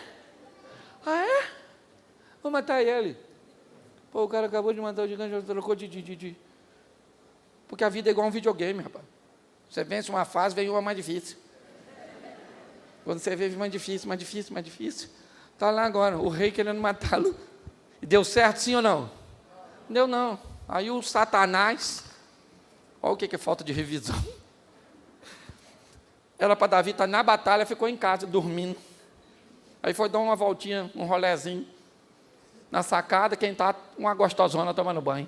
Vou matar ele. Pô, o cara acabou de matar o gigante, já trocou de... Porque a vida é igual um videogame, rapaz. Você vence uma fase, vem uma mais difícil. Quando você vive mais difícil. Está lá agora, o rei querendo matá-lo. E deu certo, sim ou não? Deu não. Aí o Satanás... Olha o que é falta de revisão. Era para Davi estar na batalha, ficou em casa, dormindo. Aí foi dar uma voltinha, um rolezinho. Na sacada, quem está, uma gostosona tomando banho.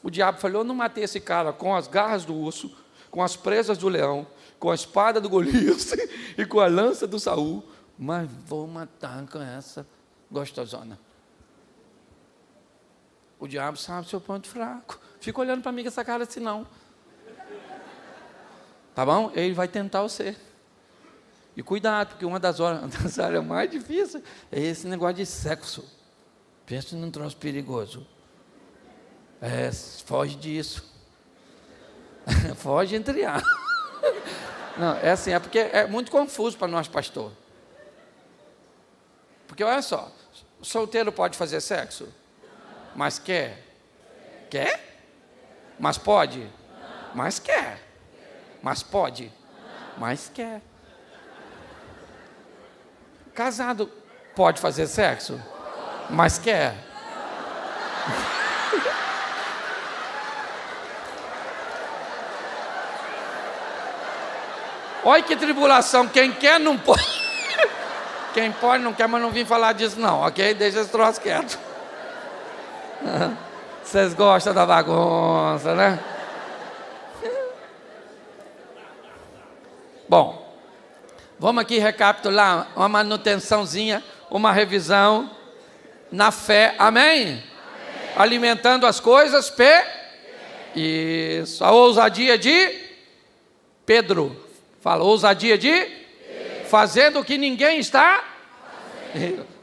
O diabo falou, eu não matei esse cara com as garras do urso, com as presas do leão, com a espada do Golias e com a lança do Saul, mas vou matar com essa gostosona. O diabo sabe o seu ponto fraco. Fica olhando para mim com essa cara assim, não. Tá bom? Ele vai tentar você. E cuidado, porque uma das áreas mais difíceis é esse negócio de sexo. Pensa num troço perigoso. Foge disso. Foge entre aspas. Não, é assim, é porque é muito confuso para nós, pastor. Porque olha só, solteiro pode fazer sexo? Mas quer? Quer? Mas pode? Mas quer? Mas pode? Mas quer? Casado pode fazer sexo? Mas quer? Olha que tribulação, quem quer não pode. Quem pode não quer, mas não vim falar disso não, ok? Deixa esse troço quieto. Vocês gostam da bagunça, né? Bom, vamos aqui recapitular uma manutençãozinha, uma revisão na fé, amém? Amém. Alimentando as coisas, Isso, a ousadia de Pedro. Fala, ousadia de fazendo o que ninguém está.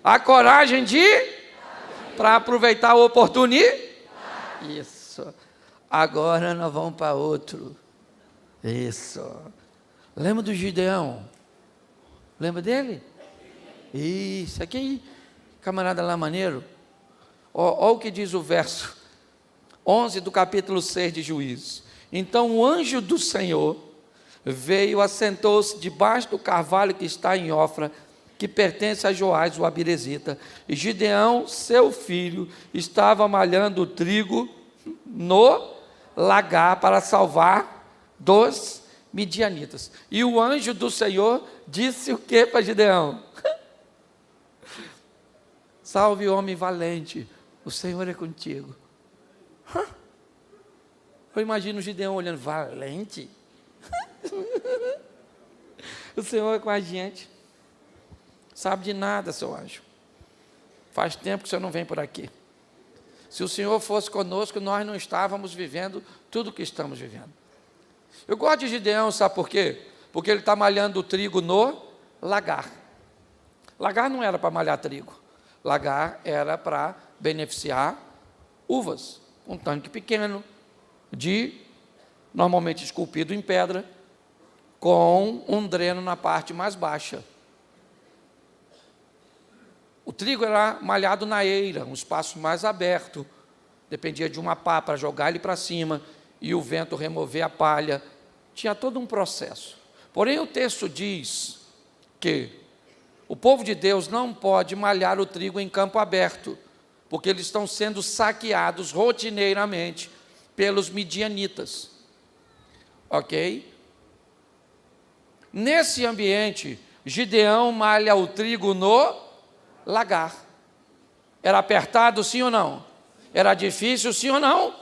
A coragem de para aproveitar a oportunidade. Isso. Agora nós vamos para outro. Isso. Lembra do Gideão? Lembra dele? Isso. Aqui, camarada lá maneiro. Olha o que diz o verso 11 do capítulo 6 de Juízes. Então o anjo do Senhor veio, assentou-se debaixo do carvalho que está em Ofra, que pertence a Joás, o Abirezita. E Gideão, seu filho, estava malhando o trigo no lagar para salvar dos midianitas. E o anjo do Senhor disse o que para Gideão? Salve, homem valente, o Senhor é contigo. Eu imagino o Gideão olhando, valente? O Senhor é com a gente. Sabe de nada, seu anjo. Faz tempo que o Senhor não vem por aqui. Se o Senhor fosse conosco, nós não estávamos vivendo tudo o que estamos vivendo. Eu gosto de Gideão, sabe por quê? Porque ele está malhando o trigo no lagar. Lagar não era para malhar trigo. Lagar era para beneficiar uvas. Um tanque pequeno, normalmente esculpido em pedra, com um dreno na parte mais baixa. O trigo era malhado na eira, um espaço mais aberto. Dependia de uma pá para jogar ele para cima e o vento remover a palha. Tinha todo um processo. Porém, o texto diz que o povo de Deus não pode malhar o trigo em campo aberto, porque eles estão sendo saqueados rotineiramente pelos midianitas. Ok? Nesse ambiente, Gideão malha o trigo no lagar. Era apertado, sim ou não? Era difícil, sim ou não?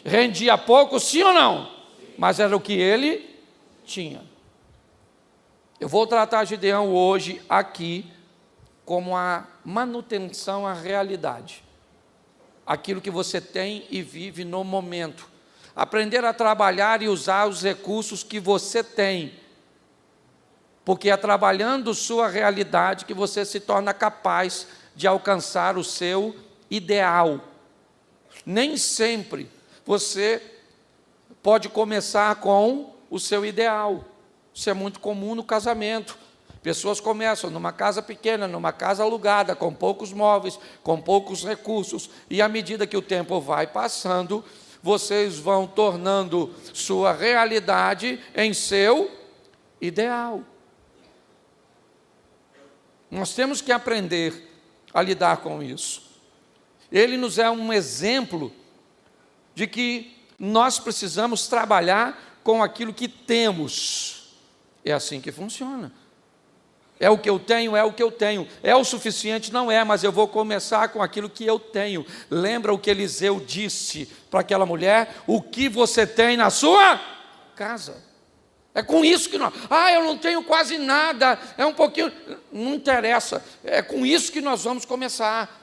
Rendia pouco, sim ou não? Mas era o que ele tinha. Eu vou tratar Gideão hoje aqui como a manutenção à realidade. Aquilo que você tem e vive no momento. Aprender a trabalhar e usar os recursos que você tem. Porque é trabalhando sua realidade que você se torna capaz de alcançar o seu ideal. Nem sempre você pode começar com o seu ideal. Isso é muito comum no casamento. Pessoas começam numa casa pequena, numa casa alugada, com poucos móveis, com poucos recursos, e à medida que o tempo vai passando, vocês vão tornando sua realidade em seu ideal. Nós temos que aprender a lidar com isso. Ele nos é um exemplo de que nós precisamos trabalhar com aquilo que temos. É assim que funciona. É o que eu tenho, é o que eu tenho. É o suficiente? Não é, mas eu vou começar com aquilo que eu tenho. Lembra o que Eliseu disse para aquela mulher? O que você tem na sua casa? É com isso que nós... eu não tenho quase nada, é um pouquinho... Não interessa, é com isso que nós vamos começar.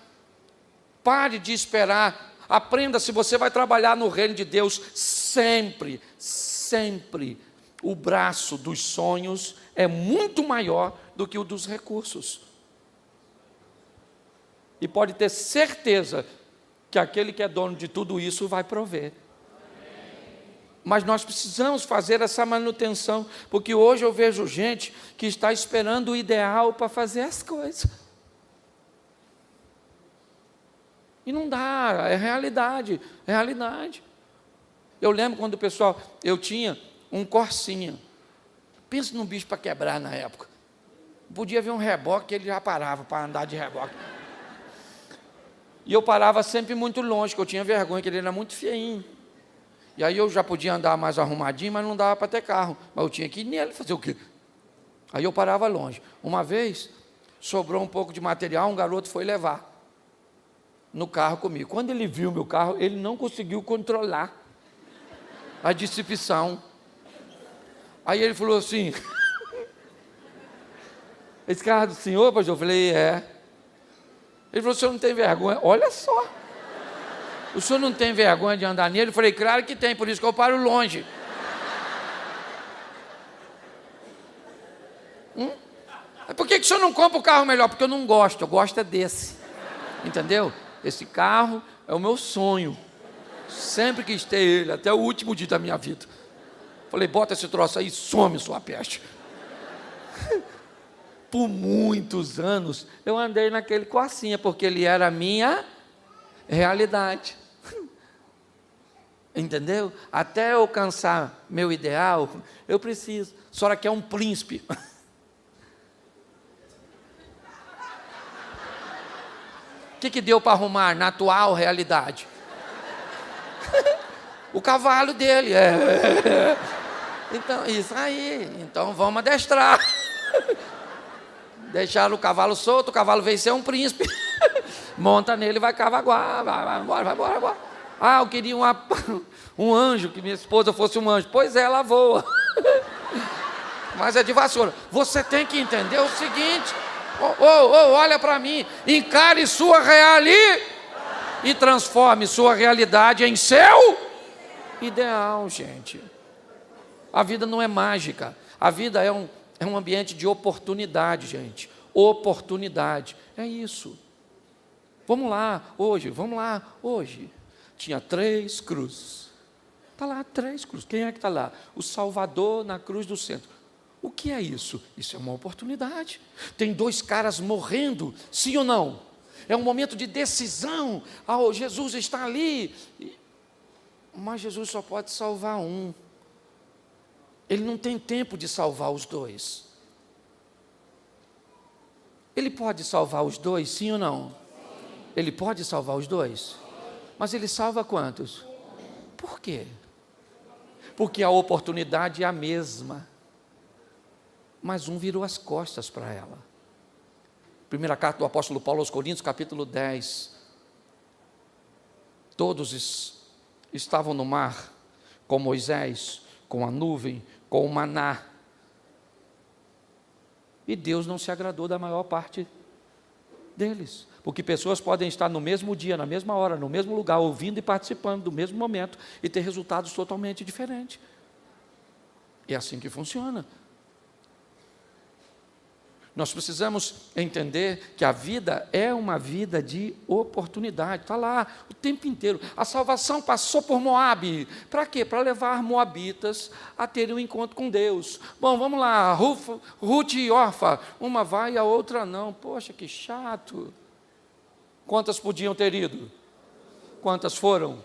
Pare de esperar, aprenda, se você vai trabalhar no reino de Deus, sempre, sempre, o braço dos sonhos é muito maior do que o dos recursos. E pode ter certeza que aquele que é dono de tudo isso vai prover. Mas nós precisamos fazer essa manutenção, porque hoje eu vejo gente que está esperando o ideal para fazer as coisas. E não dá, é realidade, é realidade. Eu lembro quando o pessoal, eu tinha um Corsinha. Pensa num bicho para quebrar na época. Podia ver um reboque, ele já parava para andar de reboque. E eu parava sempre muito longe, porque eu tinha vergonha, que ele era muito feinho. E aí eu já podia andar mais arrumadinho, mas não dava para ter carro. Mas eu tinha que ir nele fazer o quê? Aí eu parava longe. Uma vez, sobrou um pouco de material, um garoto foi levar no carro comigo. Quando ele viu meu carro, ele não conseguiu controlar a distribuição. Aí ele falou assim, esse carro é do senhor, pastor? Eu falei, é. Ele falou, o senhor não tem vergonha? Olha só. O senhor não tem vergonha de andar nele? Eu falei, claro que tem, por isso que eu paro longe. Por que o senhor não compra o carro melhor? Porque eu não gosto, eu gosto é desse. Entendeu? Esse carro é o meu sonho. Sempre quis ter ele, até o último dia da minha vida. Falei, bota esse troço aí, some sua peste. Por muitos anos, eu andei naquele Corsinha, porque ele era a minha realidade. Entendeu? Até eu alcançar meu ideal, eu preciso. A senhora quer um príncipe. O que deu para arrumar na atual realidade? O cavalo dele. Então, isso aí. Então vamos adestrar. Deixaram o cavalo solto, o cavalo veio ser um príncipe. Monta nele e vai cavaguar, vai embora. Ah, eu queria um anjo, que minha esposa fosse um anjo. Pois é, ela voa. Mas é de vassoura. Você tem que entender o seguinte, olha para mim, encare sua realidade e transforme sua realidade em seu ideal, gente. A vida não é mágica, a vida é um ambiente de oportunidade, gente. Oportunidade, é isso. Vamos lá, hoje. Tinha 3 cruzes. Está lá, 3 cruzes. Quem é que está lá? O Salvador na cruz do centro. O que é isso? Isso é uma oportunidade. Tem 2 caras morrendo, sim ou não? É um momento de decisão. Jesus está ali. Mas Jesus só pode salvar um. Ele não tem tempo de salvar os 2. Ele pode salvar os 2, sim ou não? Ele pode salvar os 2? Mas ele salva quantos? Por quê? Porque a oportunidade é a mesma. Mas um virou as costas para ela. Primeira carta do apóstolo Paulo aos Coríntios, capítulo 10. Todos estavam no mar, com Moisés, com a nuvem, com o maná. E Deus não se agradou da maior parte deles. Porque pessoas podem estar no mesmo dia, na mesma hora, no mesmo lugar, ouvindo e participando do mesmo momento e ter resultados totalmente diferentes. É assim que funciona. Nós precisamos entender que a vida é uma vida de oportunidade. Está lá o tempo inteiro. A salvação passou por Moabe. Para quê? Para levar moabitas a terem um encontro com Deus. Bom, vamos lá. Ruth e Orfa. Uma vai e a outra não. Poxa, que chato. Quantas podiam ter ido? Quantas foram?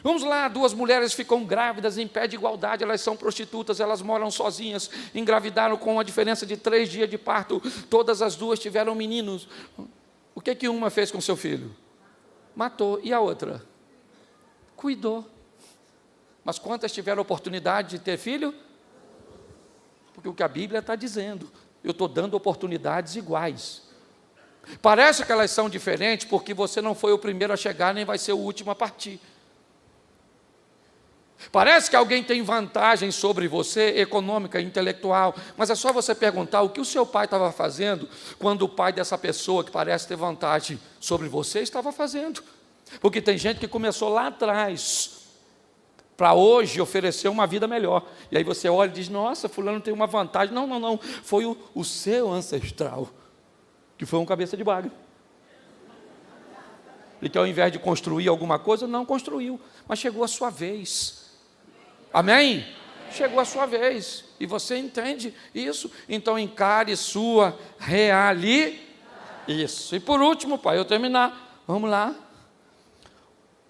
Vamos lá, 2 mulheres ficam grávidas em pé de igualdade, elas são prostitutas, elas moram sozinhas, engravidaram com uma diferença de 3 dias de parto, todas as 2 tiveram meninos. O que uma fez com seu filho? Matou. E a outra? Cuidou. Mas quantas tiveram oportunidade de ter filho? Porque o que a Bíblia está dizendo, eu estou dando oportunidades iguais. Parece que elas são diferentes porque você não foi o primeiro a chegar, nem vai ser o último a partir. Parece que alguém tem vantagem sobre você, econômica, intelectual, mas é só você perguntar o que o seu pai estava fazendo quando o pai dessa pessoa que parece ter vantagem sobre você estava fazendo. Porque tem gente que começou lá atrás para hoje oferecer uma vida melhor. E aí você olha e diz, nossa, fulano tem uma vantagem. Não, foi o seu ancestral, que foi um cabeça de bagre. E que ao invés de construir alguma coisa, não construiu, mas chegou a sua vez. Amém? Chegou a sua vez, e você entende isso, então encare sua realidade. Isso, e por último, para eu terminar, vamos lá,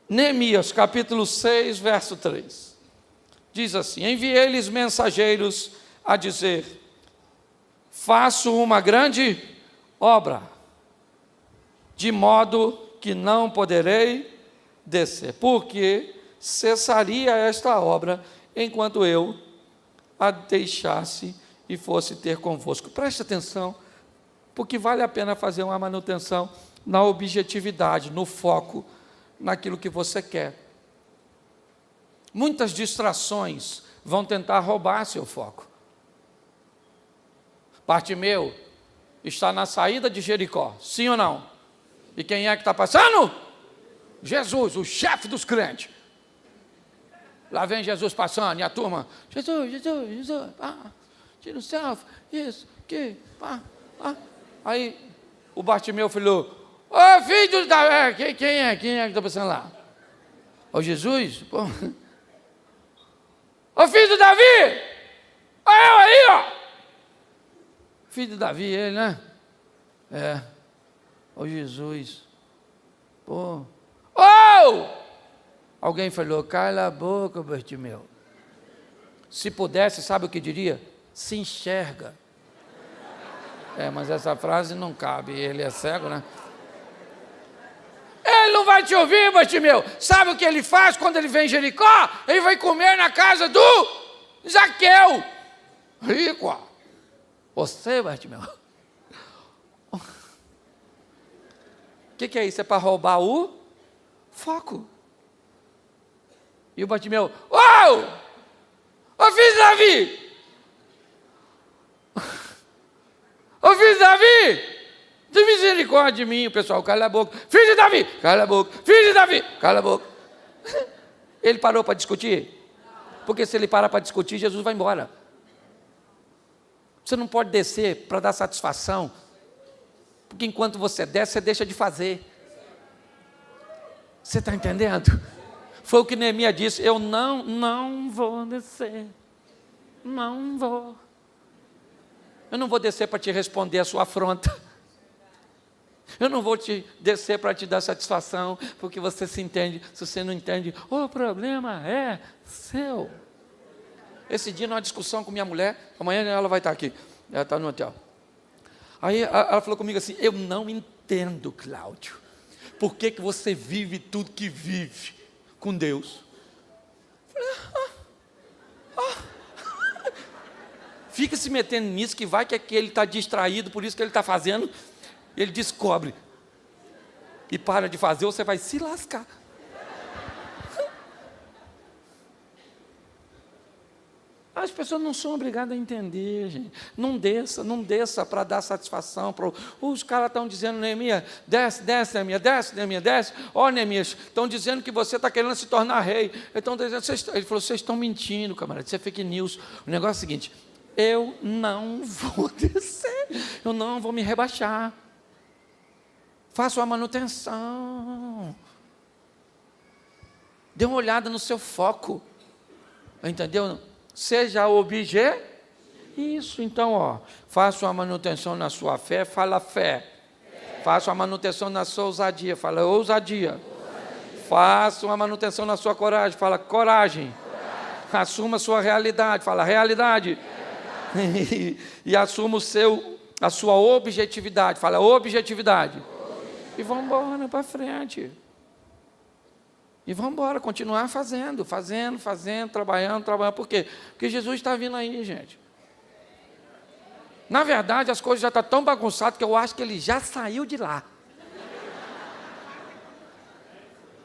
Neemias, capítulo 6, verso 3, diz assim, enviei-lhes mensageiros a dizer, faço uma grande obra, de modo que não poderei descer, porque cessaria esta obra, enquanto eu a deixasse e fosse ter convosco. Preste atenção, porque vale a pena fazer uma manutenção na objetividade, no foco, naquilo que você quer. Muitas distrações vão tentar roubar seu foco. Bartimeu está na saída de Jericó, sim ou não? E quem é que está passando? Jesus, o chefe dos crentes. Lá vem Jesus passando, e a turma, Jesus, tira o céu, isso, que, pá. Aí o Bartimeu falou, ô filho de Davi, quem é que está passando lá? Ô Jesus, pô. Ô filho de Davi, olha eu aí, ó. Filho de Davi, ele, né? É, ô Jesus, pô. Ô! Alguém falou, cala a boca, Bartimeu. Se pudesse, sabe o que diria? Se enxerga. Mas essa frase não cabe, ele é cego, né? Ele não vai te ouvir, Bartimeu. Sabe o que ele faz quando ele vem em Jericó? Ele vai comer na casa do Zaqueu. Rico. Você, Bartimeu. que é isso? É para roubar o foco. E o Bartimeu, uau! Ô filho de Davi! Ô filho de Davi! Tem misericórdia de mim, o pessoal, cala a boca. Filho de Davi! Cala a boca. Filho de Davi! Cala a boca. Ele parou para discutir? Porque se ele parar para discutir, Jesus vai embora. Você não pode descer para dar satisfação, porque enquanto você desce, você deixa de fazer. Você está entendendo? Foi o que Neemias disse, eu não vou descer, não vou. Eu não vou descer para te responder a sua afronta. Eu não vou te descer para te dar satisfação, porque você se entende. Se você não entende, o problema é seu. Esse dia, numa discussão com minha mulher, amanhã ela vai estar aqui, ela está no hotel. Aí ela falou comigo assim, eu não entendo, Cláudio, por que você vive tudo que vive com Deus? Eu falei, fica se metendo nisso, que vai que ele está distraído, por isso que ele está fazendo, ele descobre, e para de fazer, você vai se lascar. As pessoas não são obrigadas a entender, gente. Não desça para dar satisfação. Os caras estão dizendo, Neemias, desce, Neemias, desce. Ó, Neemias, estão dizendo que você está querendo se tornar rei. Ele falou, vocês estão mentindo, camarada, isso é fake news. O negócio é o seguinte, eu não vou descer, eu não vou me rebaixar. Faça uma manutenção. Dê uma olhada no seu foco. Entendeu? Seja objeto. Isso, então, faça uma manutenção na sua fé, fala fé. Faça uma manutenção na sua ousadia, fala ousadia. Faça uma manutenção na sua coragem, fala coragem. Assuma a sua realidade, fala realidade. E assuma a sua objetividade, fala objetividade. E vamos embora para frente. E vamos embora, continuar fazendo, trabalhando. Por quê? Porque Jesus está vindo aí, gente. Na verdade, as coisas já estão tão bagunçadas que eu acho que ele já saiu de lá.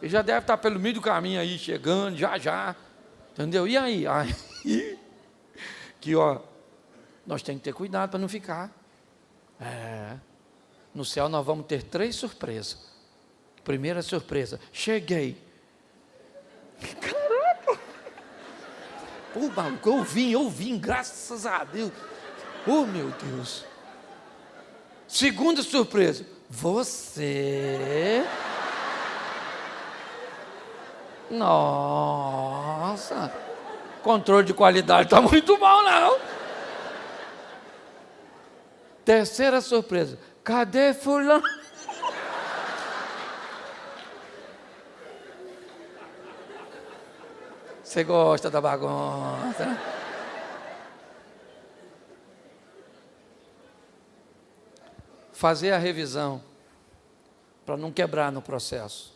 Ele já deve estar pelo meio do caminho aí, chegando, já. Entendeu? E aí? Que, nós temos que ter cuidado para não ficar. No céu nós vamos ter 3 surpresas. Primeira surpresa, cheguei. Caraca! Pô, maluco, eu vim, graças a Deus. Oh, meu Deus. Segunda surpresa, você. Nossa, controle de qualidade está muito bom, não. Terceira surpresa, cadê fulano? Você gosta da bagunça? Fazer a revisão para não quebrar no processo,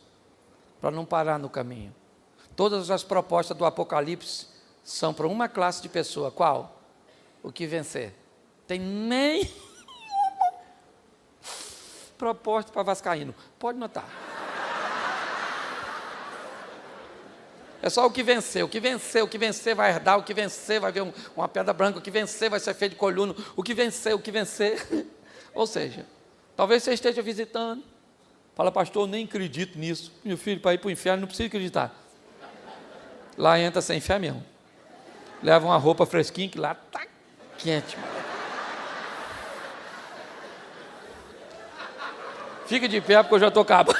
para não parar no caminho. Todas as propostas do Apocalipse são para uma classe de pessoa. Qual? O que vencer. Tem nem proposta para vascaíno. Pode notar. É só o que vencer vai herdar, o que vencer vai ver uma pedra branca, o que vencer vai ser feito de coluna, o que vencer. Ou seja, talvez você esteja visitando, fala, pastor, eu nem acredito nisso. Meu filho, para ir para o inferno não precisa acreditar. Lá entra sem fé mesmo. Leva uma roupa fresquinha, que lá está quente. Fica de pé, porque eu já estou acabando.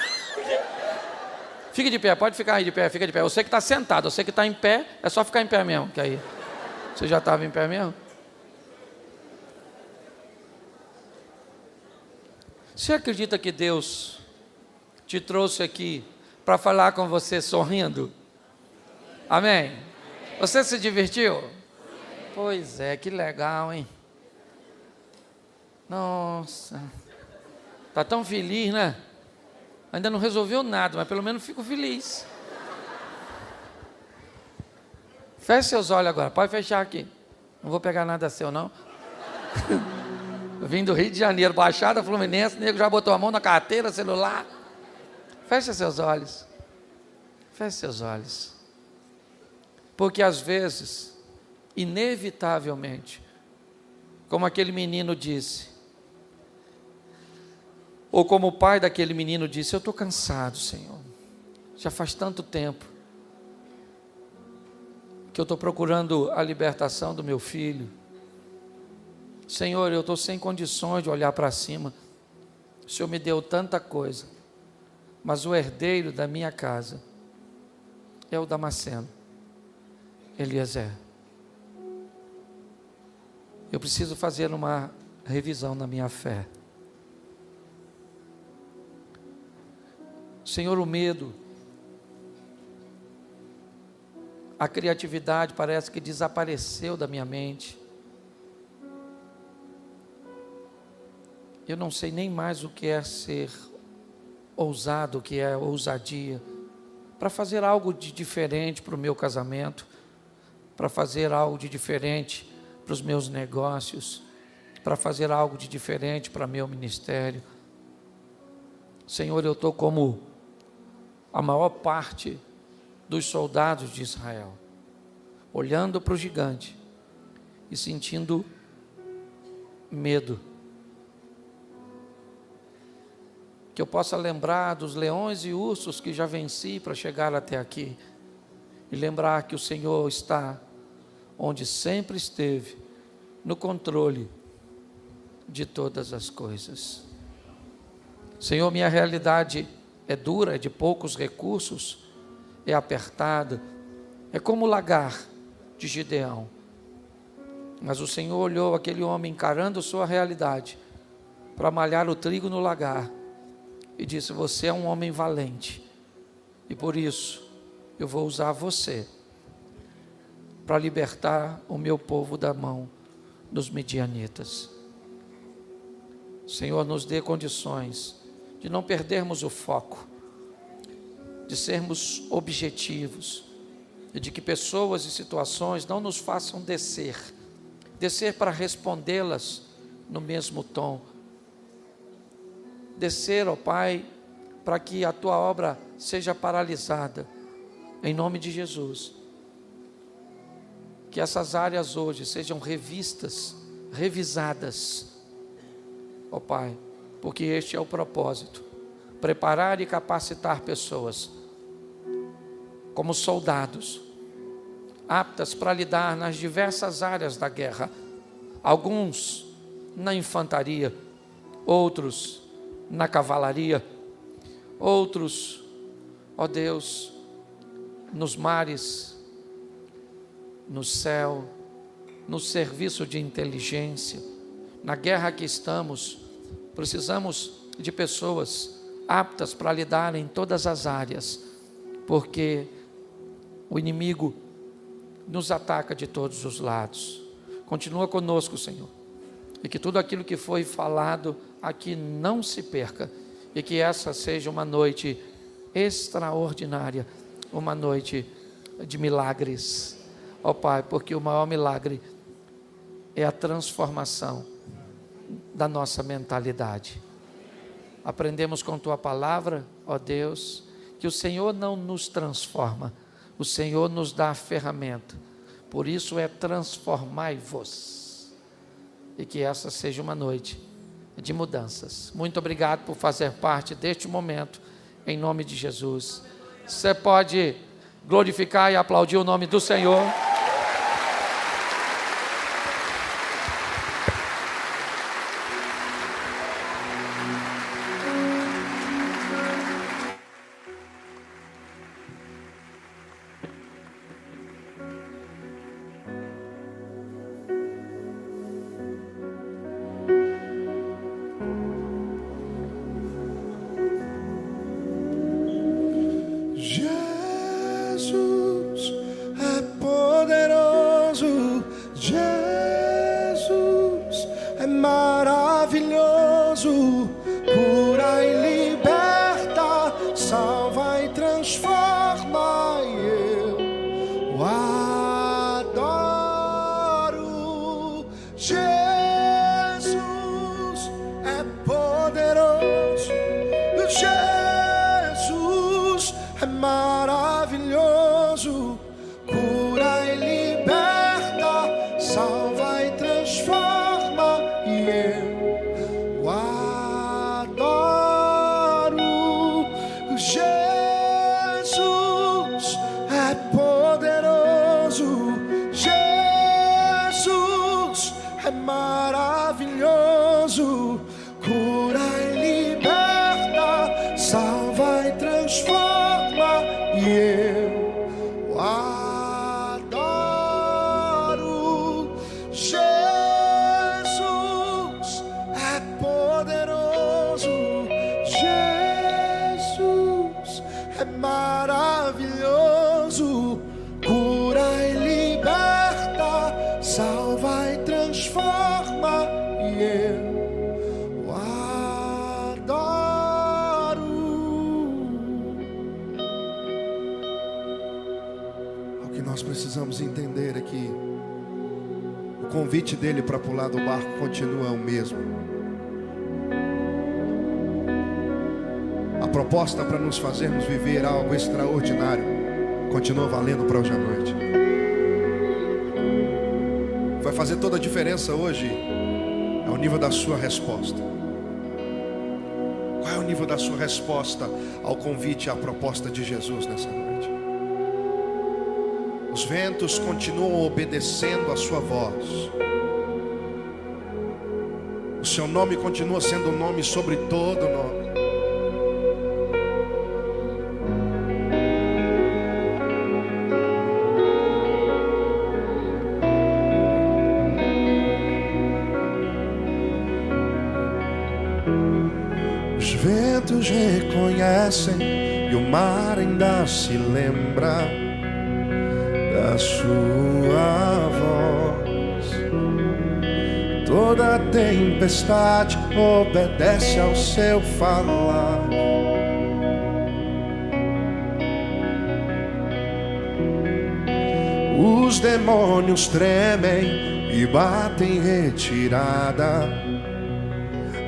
Fique de pé, pode ficar aí de pé, fica de pé. Você que está sentado, você que está em pé, é só ficar em pé mesmo, que aí você já estava em pé mesmo. Você acredita que Deus te trouxe aqui para falar com você sorrindo? Amém? Você se divertiu? Pois é, que legal, hein? Nossa, está tão feliz, né? Ainda não resolveu nada, mas pelo menos fico feliz. Feche seus olhos agora, pode fechar aqui. Não vou pegar nada seu, não. Eu vim do Rio de Janeiro, Baixada Fluminense, o nego já botou a mão na carteira, celular. Feche seus olhos. Feche seus olhos. Porque às vezes, inevitavelmente, como aquele menino disse, ou como o pai daquele menino disse, eu estou cansado, Senhor. Já faz tanto tempo que eu estou procurando a libertação do meu filho. Senhor, eu estou sem condições de olhar para cima. O Senhor me deu tanta coisa, mas o herdeiro da minha casa é o Damasceno, Eliezer. Eu preciso fazer uma revisão na minha fé. Senhor, o medo, a criatividade parece que desapareceu da minha mente. Eu não sei nem mais o que é ser ousado, o que é ousadia, para fazer algo de diferente para o meu casamento, para fazer algo de diferente para os meus negócios, para fazer algo de diferente para meu ministério. Senhor, eu estou como a maior parte dos soldados de Israel, olhando para o gigante e sentindo medo. Que eu possa lembrar dos leões e ursos que já venci para chegar até aqui, e lembrar que o Senhor está onde sempre esteve, no controle de todas as coisas. Senhor, minha realidade é dura, é de poucos recursos, é apertada, é como o lagar de Gideão. Mas o Senhor olhou aquele homem encarando sua realidade para malhar o trigo no lagar e disse: você é um homem valente, e por isso eu vou usar você para libertar o meu povo da mão dos midianitas. Senhor, nos dê condições de não perdermos o foco, de sermos objetivos, e de que pessoas e situações não nos façam descer para respondê-las no mesmo tom, descer, ó Pai, para que a Tua obra seja paralisada, em nome de Jesus. Que essas áreas hoje sejam revisadas, ó Pai, porque este é o propósito, preparar e capacitar pessoas como soldados, aptas para lidar nas diversas áreas da guerra, alguns na infantaria, outros na cavalaria, outros, ó Deus, nos mares, no céu, no serviço de inteligência. Na guerra que estamos, precisamos de pessoas aptas para lidar em todas as áreas, porque o inimigo nos ataca de todos os lados. Continua conosco, Senhor, e que tudo aquilo que foi falado aqui não se perca, e que essa seja uma noite extraordinária, uma noite de milagres, ó Pai, porque o maior milagre é a transformação da nossa mentalidade. Aprendemos com Tua palavra, ó Deus, que o Senhor não nos transforma, o Senhor nos dá a ferramenta, por isso é transformai-vos, e que essa seja uma noite de mudanças. Muito obrigado por fazer parte deste momento, em nome de Jesus. Você pode glorificar e aplaudir o nome do Senhor. Jesus é poderoso. é maravilhoso, cura e liberta, salva e transforma, e eu o adoro. Jesus é poderoso, Jesus é maravilhoso, cura e liberta, salva e transforma, e eu o adoro. O que nós precisamos entender é que o convite dele para pular do barco continua o mesmo. A proposta para nos fazermos viver algo extraordinário continua valendo para hoje à noite. Vai fazer toda a diferença hoje é o nível da sua resposta. Qual é o nível da sua resposta ao convite e à proposta de Jesus nessa noite? Os ventos continuam obedecendo a sua voz. O seu nome continua sendo o nome sobre todo nome. Os ventos reconhecem e o mar ainda se lembra da sua voz. Toda tempestade obedece ao seu falar. Os demônios tremem e batem retirada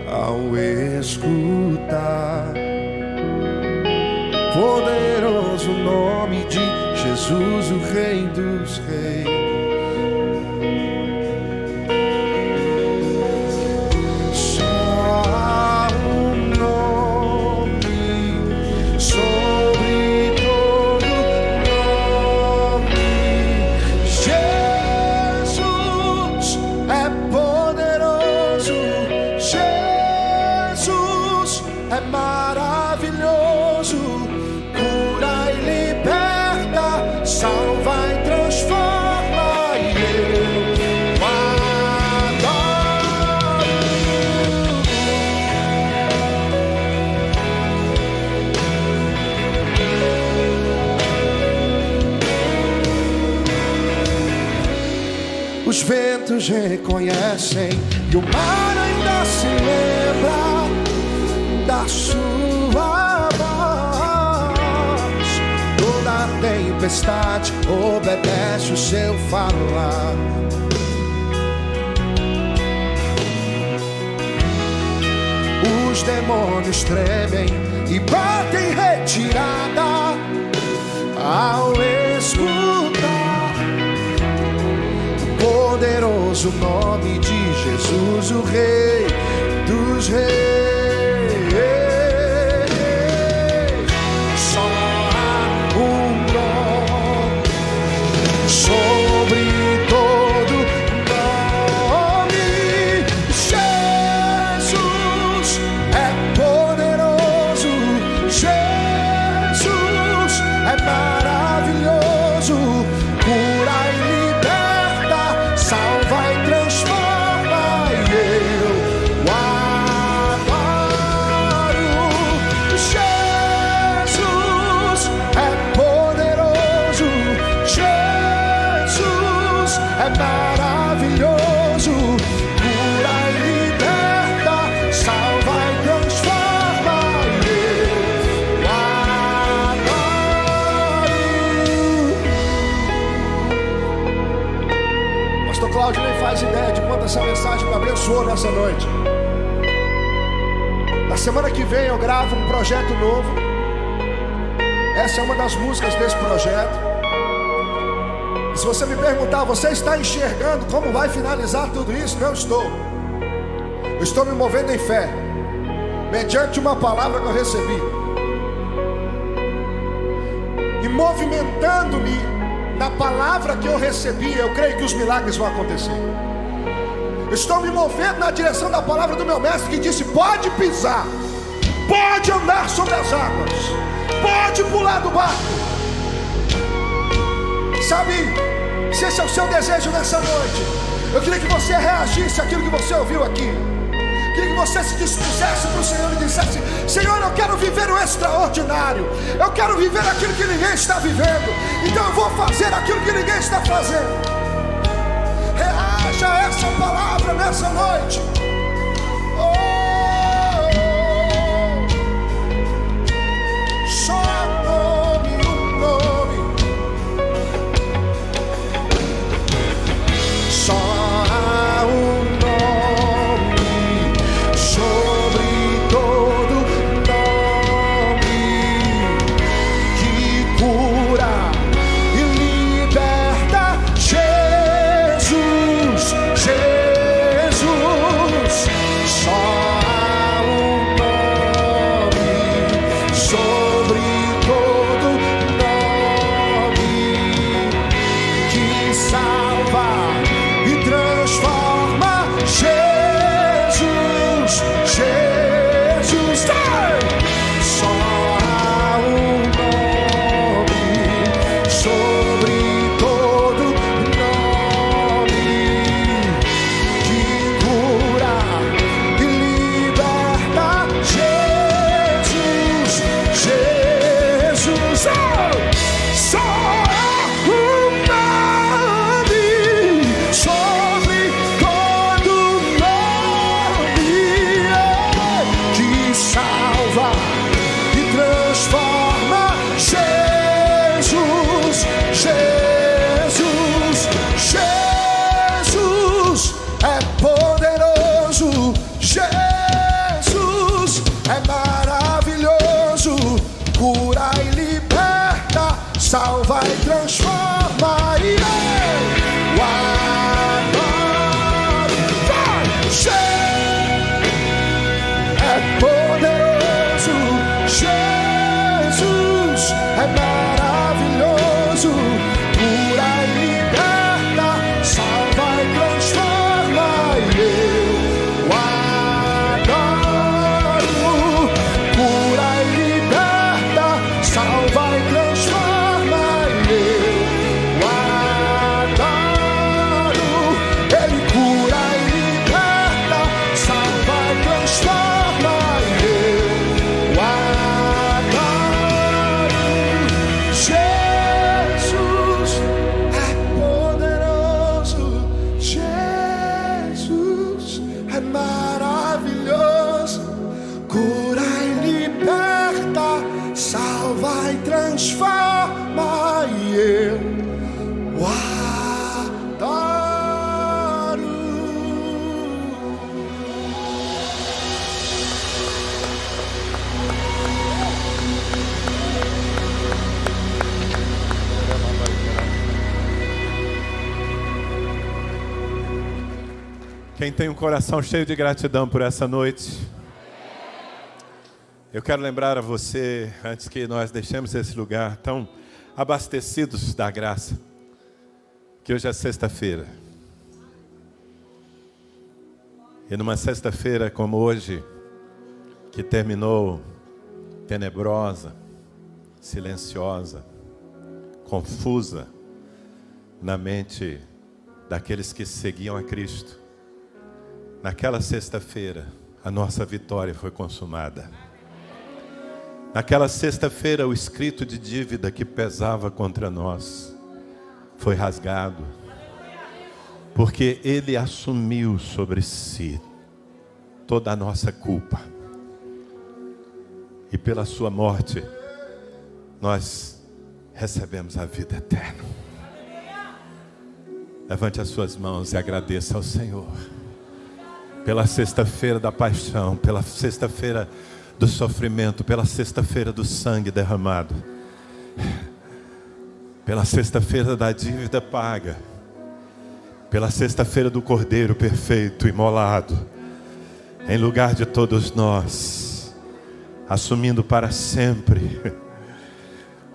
ao escutar poderoso nome de Jesus, o Rei dos Reis. Só um nome sobre todo nome. Jesus é poderoso, Jesus é maravilhoso, cura e liberta, salva e transforma, e eu adoro. Os ventos reconhecem e o mar ainda se lembra da sua voz. Toda tempestade obedece o seu falar. Os demônios tremem e batem retirada ao escutar o poderoso nome de Jesus, o Rei dos Reis. Só há um nome sobre todo nome. Jesus é poderoso, Jesus é maravilhoso, cura e liberta, salva e transforma, e eu o adoro. Jesus é poderoso, Jesus é maravilhoso, cura e liberta, salva e transforma, e eu o adoro. Pastor Cláudio nem faz ideia de quanto essa mensagem me abençoou nessa noite. Na semana que vem eu gravo um projeto novo. Essa é uma das músicas desse projeto. E se você me perguntar, você está enxergando como vai finalizar tudo isso? Não estou. Eu estou me movendo em fé, mediante uma palavra que eu recebi, e movimentando-me na palavra que eu recebi, eu creio que os milagres vão acontecer. Estou me movendo na direção da palavra do meu mestre, que disse: pode pisar, pode andar sobre as águas, pode pular do barco. Sabe, se esse é o seu desejo nessa noite, eu queria que você reagisse àquilo que você ouviu aqui. Queria que você se dispusesse para o Senhor e dissesse: Senhor, eu quero viver o extraordinário, eu quero viver aquilo que ninguém está vivendo, então eu vou fazer aquilo que ninguém está fazendo. Reaja a essa palavra nessa noite. Só um nome, só há um nome sobre todo nome, que cura e liberta. Jesus, só há um nome sobre todo nome, que salva e transforma. Jesus, só há um nome sobre todo nome, que cura e liberta. Jesus, só há um nome sobre todo nome, que salva e transforma. Jesus é poderoso, Jesus é maravilhoso, cura e liberta, salva e transforma. E eu adoro. É poderoso, Jesus é maravilhoso, cura e liberta, salva e transforma. E eu adoro. Cura e liberta, salva e transforma. E eu adoro. Ele cura e liberta, salva e transforma. E eu adoro. Jesus é poderoso, Jesus é maravilhoso, cura e liberta, salva e transforma. E eu adoro. Quem tem um coração cheio de gratidão por essa noite, eu quero lembrar a você, antes que nós deixemos esse lugar tão abastecidos da graça, que hoje é sexta-feira. E numa sexta-feira como hoje, que terminou tenebrosa, silenciosa, confusa na mente daqueles que seguiam a Cristo, naquela sexta-feira a nossa vitória foi consumada. Naquela sexta-feira o escrito de dívida que pesava contra nós foi rasgado, porque Ele assumiu sobre si toda a nossa culpa, e pela sua morte nós recebemos a vida eterna. Levante as suas mãos e agradeça ao Senhor pela sexta-feira da paixão, pela sexta-feira do sofrimento, pela sexta-feira do sangue derramado, pela sexta-feira da dívida paga, pela sexta-feira do Cordeiro perfeito imolado em lugar de todos nós, assumindo para sempre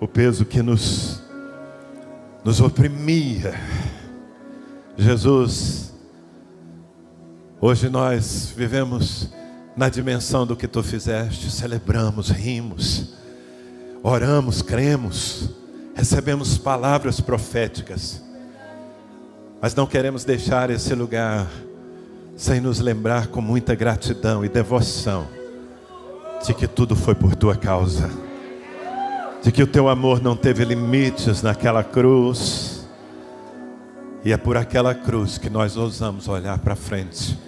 o peso que nos oprimia. Jesus Hoje nós vivemos na dimensão do que tu fizeste, celebramos, rimos, oramos, cremos, recebemos palavras proféticas, mas não queremos deixar esse lugar sem nos lembrar com muita gratidão e devoção de que tudo foi por tua causa, de que o teu amor não teve limites naquela cruz, e é por aquela cruz que nós ousamos olhar para frente,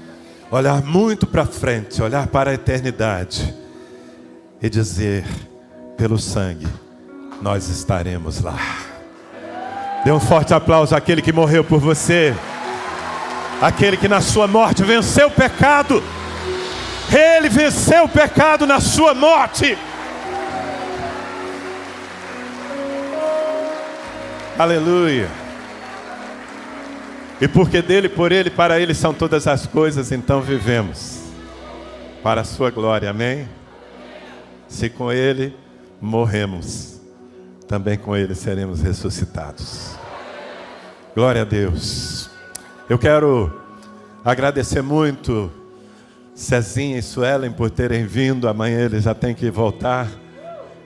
olhar muito para frente, olhar para a eternidade e dizer: pelo sangue nós estaremos lá. Dê um forte aplauso àquele que morreu por você, aquele que na sua morte venceu o pecado. Ele venceu o pecado na sua morte. Aleluia. E porque dele, por ele, para ele são todas as coisas, então vivemos para a sua glória, amém? Se com ele morremos, também com ele seremos ressuscitados. Glória a Deus. Eu quero agradecer muito Cezinha e Suelen por terem vindo. Amanhã eles já têm que voltar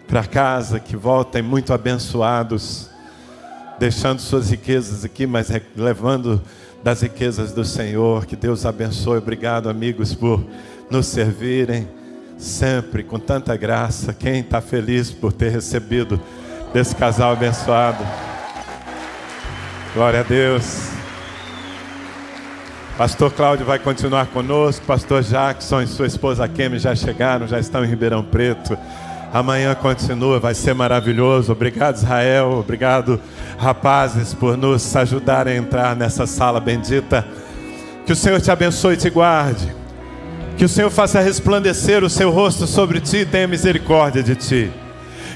para casa, que voltem muito abençoados, deixando suas riquezas aqui, mas levando das riquezas do Senhor. Que Deus abençoe. Obrigado, amigos, por nos servirem sempre com tanta graça. Quem está feliz por ter recebido desse casal abençoado? Glória a Deus. Pastor Cláudio vai continuar conosco. Pastor Jackson e sua esposa Kemi já chegaram, já estão em Ribeirão Preto. Amanhã continua, vai ser maravilhoso. Obrigado, Israel. Obrigado, rapazes, por nos ajudarem a entrar nessa sala bendita. Que o Senhor te abençoe e te guarde. Que o Senhor faça resplandecer o seu rosto sobre ti e tenha misericórdia de ti.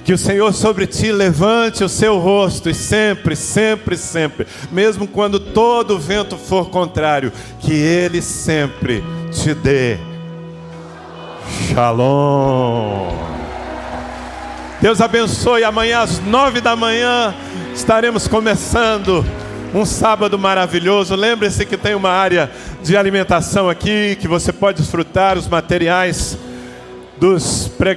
Que o Senhor sobre ti levante o seu rosto e sempre, sempre, sempre, mesmo quando todo o vento for contrário, que Ele sempre te dê Shalom. Deus abençoe. Amanhã às 9 da manhã estaremos começando um sábado maravilhoso. Lembre-se que tem uma área de alimentação aqui, que você pode desfrutar os materiais dos pregadores.